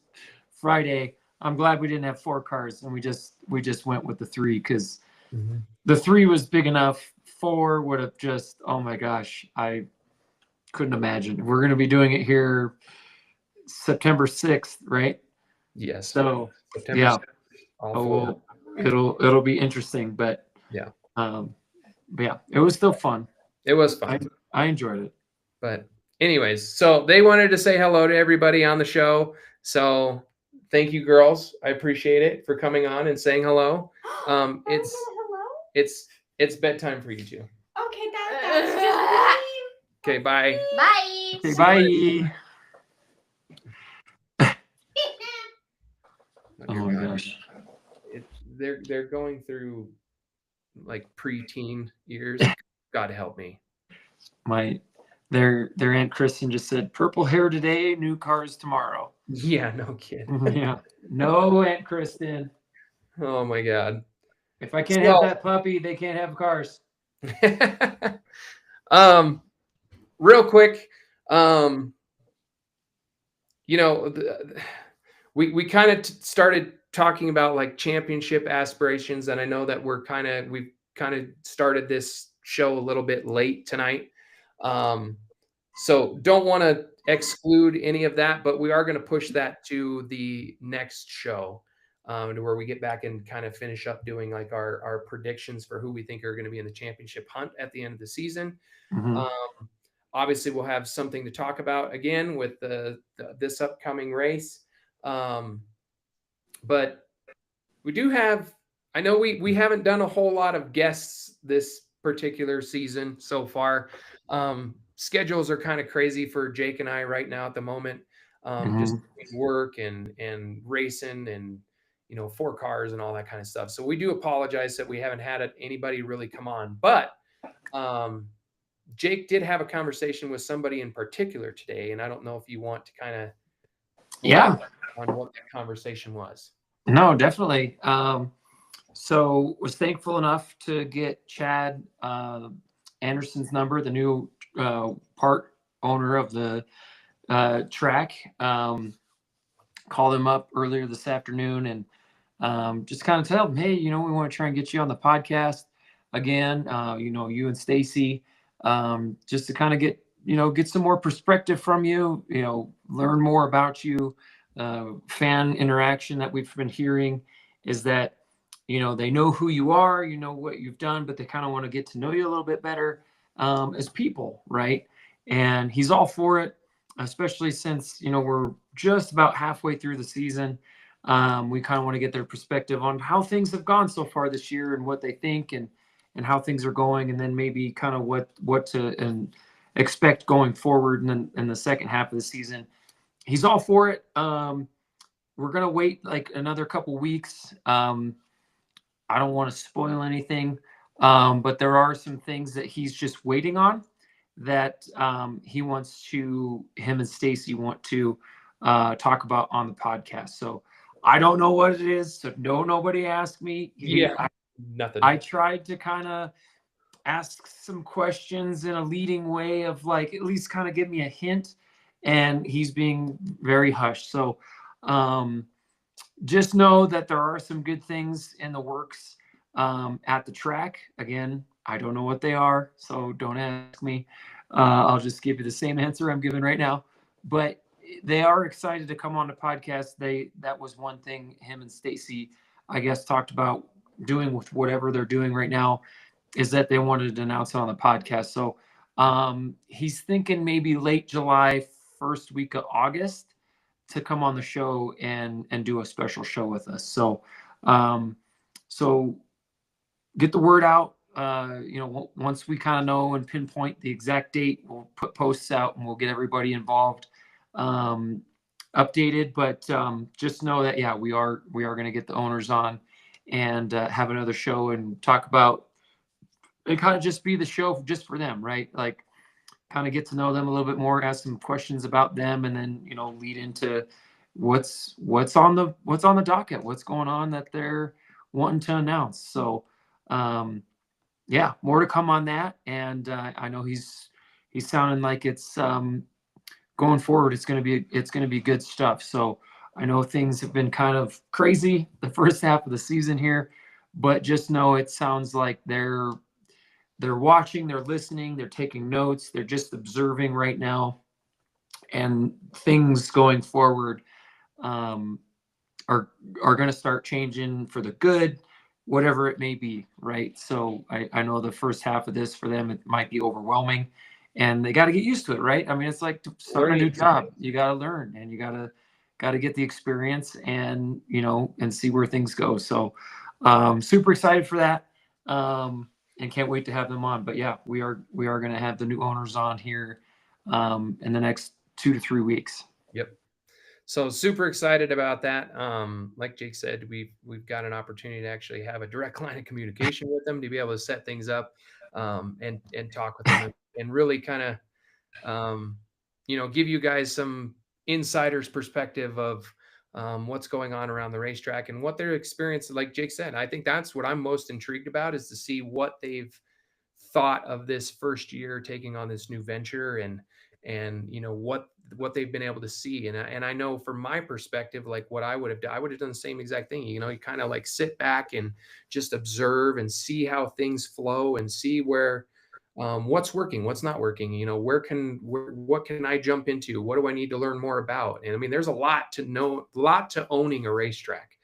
Friday, I'm glad we didn't have 4 cars and we just went with the 3 because the 3 was big enough. 4 would have just, oh my gosh, I couldn't imagine. We're going to be doing it here September 6th, right? Yes. So September yeah. 6th, all It'll be interesting, but yeah. But yeah, it was still fun. It was fun. I enjoyed it. But anyways, so they wanted to say hello to everybody on the show. So thank you, girls. I appreciate it for coming on and saying hello. It's bedtime for you two. Okay, that's just Okay, bye. Bye. Okay, bye. Oh my gosh. They're going through like preteen years. God help me. Their Aunt Kristen just said purple hair today, new cars tomorrow. Yeah, no kidding. Yeah. No, Aunt Kristen. Oh my God. If I can't have that puppy, they can't have cars. Real quick, we kind of started talking about like championship aspirations, and I know that we've kind of started this show a little bit late tonight. So don't want to exclude any of that, but we are going to push that to the next show, to where we get back and kind of finish up doing like our predictions for who we think are going to be in the championship hunt at the end of the season. Mm-hmm. Obviously we'll have something to talk about again with this upcoming race. But we do have, I know we haven't done a whole lot of guests this particular season so far. Schedules are kind of crazy for Jake and I right now at the moment. Just work and racing and, 4 cars and all that kind of stuff. So we do apologize that we haven't had anybody really come on, but, Jake did have a conversation with somebody in particular today. And I don't know if you want to kind of, on what that conversation was. No, definitely. So was thankful enough to get Chad Anderson's number, the new part owner of the track. Called him up earlier this afternoon and just kind of tell him, hey, we want to try and get you on the podcast again. You and Stacy, just to kind of get some more perspective from you, learn more about you. Fan interaction that we've been hearing is that they know who you are, what you've done, but they kind of want to get to know you a little bit better as people, right? And he's all for it, especially since we're just about halfway through the season. We kind of want to get their perspective on how things have gone so far this year and what they think and how things are going, and then maybe kind of what to expect going forward in the second half of the season. He's all for it. we're gonna wait like another couple weeks. I don't want to spoil anything, but there are some things that he's just waiting on that him and Stacy want to talk about on the podcast. So I don't know what it is. So nobody ask me. Nothing. I tried to kind of ask some questions in a leading way of like at least kind of give me a hint, and he's being very hushed. So just know that there are some good things in the works at the track. Again, I don't know what they are, so don't ask me. I'll just give you the same answer I'm giving right now. But they are excited to come on the podcast. That was one thing him and Stacy, I guess, talked about doing with whatever they're doing right now, is that they wanted to announce it on the podcast. So he's thinking maybe late July, first week of August, to come on the show and do a special show with us. So so get the word out. Once we kind of know and pinpoint the exact date, we'll put posts out and we'll get everybody involved, updated. But just know that we are going to get the owners on and have another show and talk about and kind of just be the show just for them, right? Like kind of get to know them a little bit more, ask some questions about them, and then lead into what's on the docket, what's going on that they're wanting to announce. So more to come on that. And I know he's sounding like it's going forward, it's going to be good stuff. So I know things have been kind of crazy the first half of the season here, but just know it sounds like they're watching, they're listening, they're taking notes, they're just observing right now, and things going forward are going to start changing for the good, whatever it may be, right? So I know the first half of this for them, it might be overwhelming, and they got to get used to it, right? I mean, it's like starting a new job. You got to learn, and you got to get the experience, and and see where things go. So super excited for that. And can't wait to have them on. But we are going to have the new owners on here in the next 2 to 3 weeks. Yep. So super excited about that. Like Jake said, we've got an opportunity to actually have a direct line of communication with them to be able to set things up and talk with them and really kind of give you guys some insider's perspective of what's going on around the racetrack and what their experience. Like Jake said, I think that's what I'm most intrigued about, is to see what they've thought of this first year taking on this new venture and what they've been able to see. And I know from my perspective, like what I would have done the same exact thing. You kind of like sit back and just observe and see how things flow and see where what's working, what's not working, what can I jump into? What do I need to learn more about? And I mean, there's a lot to owning a racetrack,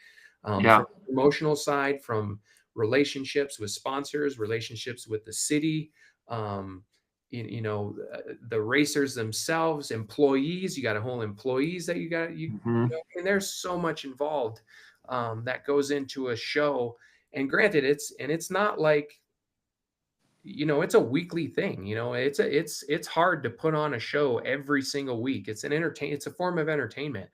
from the emotional side, from relationships with sponsors, relationships with the city, the racers themselves, employees. You got a whole employees that and there's so much involved that goes into a show. And granted, it's not like, it's a weekly thing. It's hard to put on a show every single week. It's a form of entertainment.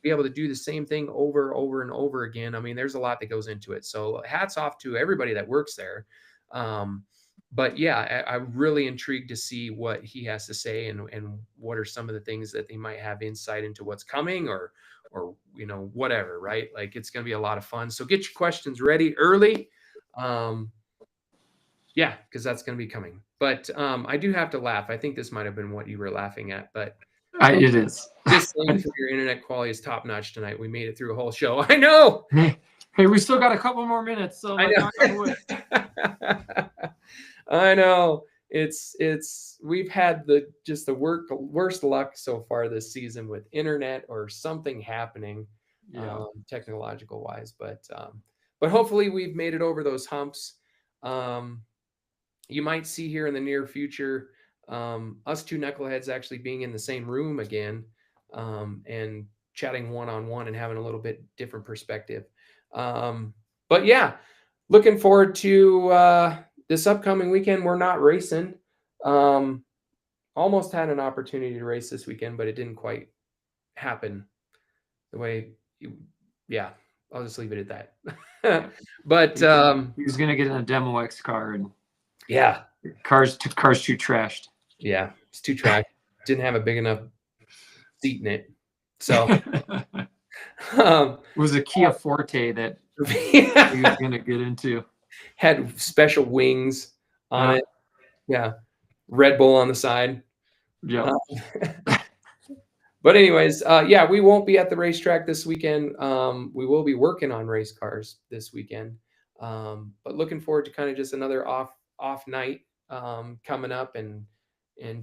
Be able to do the same thing over and over again. I mean, there's a lot that goes into it. So hats off to everybody that works there. But I'm really intrigued to see what he has to say and what are some of the things that they might have insight into what's coming or whatever, right? Like, it's going to be a lot of fun. So get your questions ready early. Because that's going to be coming. But I do have to laugh. I think this might have been what you were laughing at, but it is. Just saying, for your internet quality is top notch tonight. We made it through a whole show. I know. Hey, we still got a couple more minutes, so I know. I know. We've had the worst luck so far this season with internet or something happening, technological wise. But hopefully we've made it over those humps. You might see here in the near future us two knuckleheads actually being in the same room again and chatting one-on-one and having a little bit different perspective. But looking forward to this upcoming weekend. We're not racing. Almost had an opportunity to race this weekend, but it didn't quite happen the way, yeah, I'll just leave it at that. But He was gonna get in a Demo X car, and yeah, car's too trashed. yeah, it's too trash. Didn't have a big enough seat in it. So It was a Kia Forte that he was gonna get into. had special wings on it. Yeah, Red Bull on the side. Yeah. But anyways, yeah, we won't be at the racetrack this weekend. We will be working on race cars this weekend. But looking forward to kind of just another off night coming up and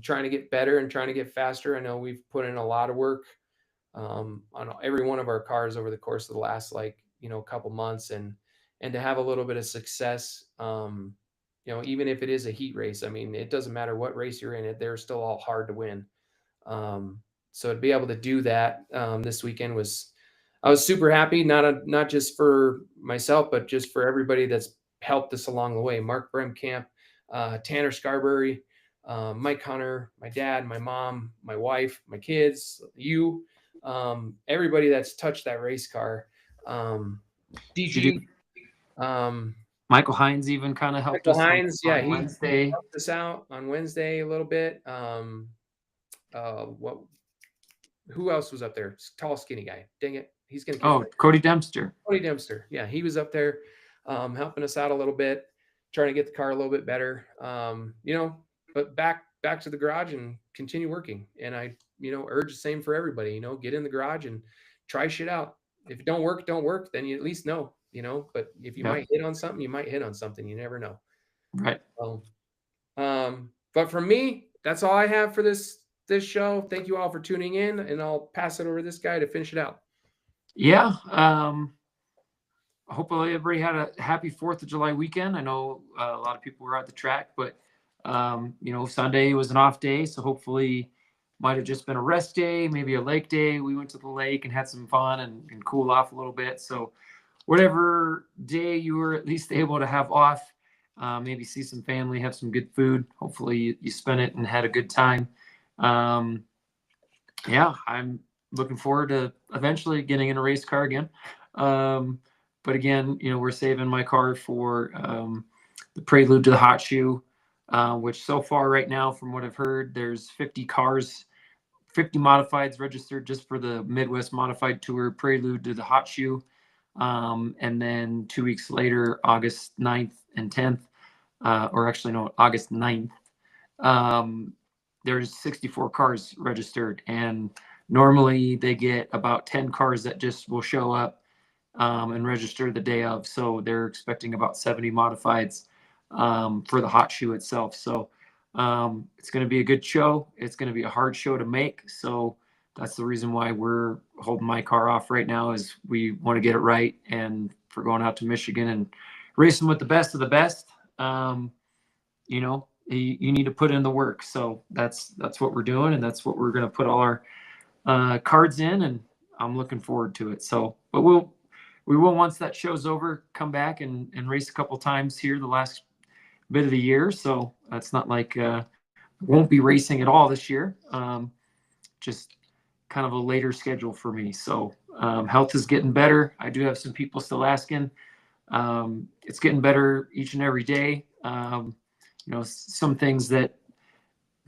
trying to get better and trying to get faster. I know we've put in a lot of work on every one of our cars over the course of the last couple months, and to have a little bit of success. Even if it is a heat race, I mean, it doesn't matter what race you're in, they're still all hard to win. So to be able to do that this weekend I was super happy, not just for myself, but just for everybody that's helped us along the way. Mark Bremkamp, Tanner Scarberry, Mike Hunter, my dad, my mom, my wife, my kids, you, everybody that's touched that race car. DG, Michael Hines even kind of helped us on Wednesday. He helped us out on Wednesday a little bit. Who else was up there? Tall, skinny guy. Dang it. He's going to Cody Dempster. Cody Dempster. Yeah, he was up there helping us out a little bit, trying to get the car a little bit better. But back to the garage and continue working. And I, urge the same for everybody, get in the garage and try shit out. If it don't work, then you at least know, but if you might hit on something, you might hit on something. You never know. Right. But for me, that's all I have for this show. Thank you all for tuning in, and I'll pass it over to this guy to finish it out. Yeah. Hopefully everybody had a happy 4th of July weekend. I know a lot of people were at the track, but Sunday was an off day, so hopefully might have just been a rest day, maybe a lake day. We went to the lake and had some fun and cool off a little bit. So whatever day you were at least able to have off, maybe see some family, have some good food. Hopefully you spent it and had a good time. Yeah, I'm looking forward to eventually getting in a race car again. But again, we're saving my car for the prelude to the hot shoe, which so far right now, from what I've heard, there's 50 modifieds registered just for the Midwest Modified Tour prelude to the hot shoe. And then 2 weeks later, August 9th and 10th, August 9th, there's 64 cars registered, and normally they get about 10 cars that just will show up and register the day of. So they're expecting about 70 modifieds for the hot shoe itself. So it's going to be a good show. It's going to be a hard show to make. So that's the reason why we're holding my car off right now, is we want to get it right. And for going out to Michigan and racing with the best of the best, you need to put in the work. So that's what we're doing, and that's what we're going to put all our cards in, and I'm looking forward to it. So, but we will, once that show's over, come back and race a couple times here the last bit of the year. So that's not like won't be racing at all this year. Just kind of a later schedule for me. So health is getting better. I do have some people still asking. It's getting better each and every day. Some things that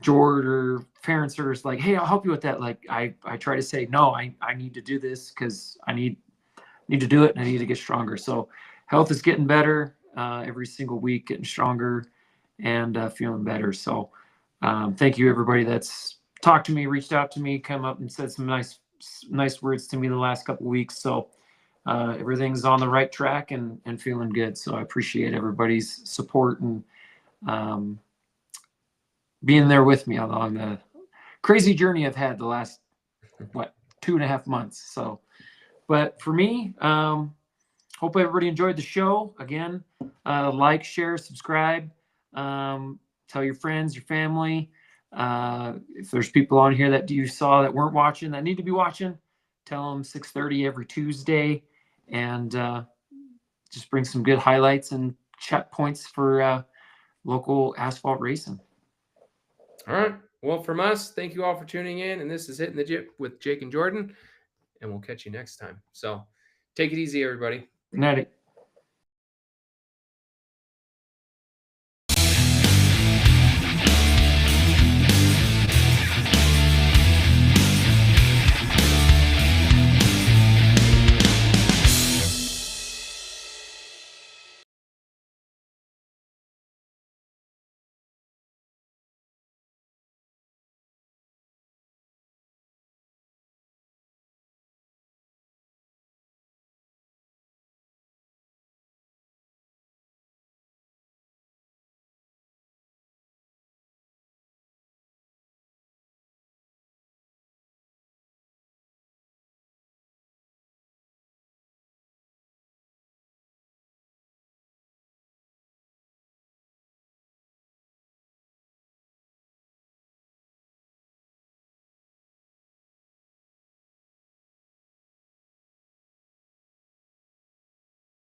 George or parents are just like, hey, I'll help you with that. Like I try to say, no, I need to do this because I need to do it, and I need to get stronger. So health is getting better every single week, getting stronger and feeling better. So thank you, everybody that's talked to me, reached out to me, come up and said some nice words to me the last couple of weeks. So everything's on the right track and feeling good. So I appreciate everybody's support and being there with me on the crazy journey I've had the last 2.5 months. So, but for me, hope everybody enjoyed the show. Again, like, share, subscribe, tell your friends, your family. If there's people on here that you saw that weren't watching, that need to be watching, tell them 6:30 every Tuesday, and just bring some good highlights and chat points for local asphalt racing. All right. Well, from us, thank you all for tuning in. And this is Hittin the Chip with Jake and Jordan. and we'll catch you next time. So take it easy, everybody. Good night.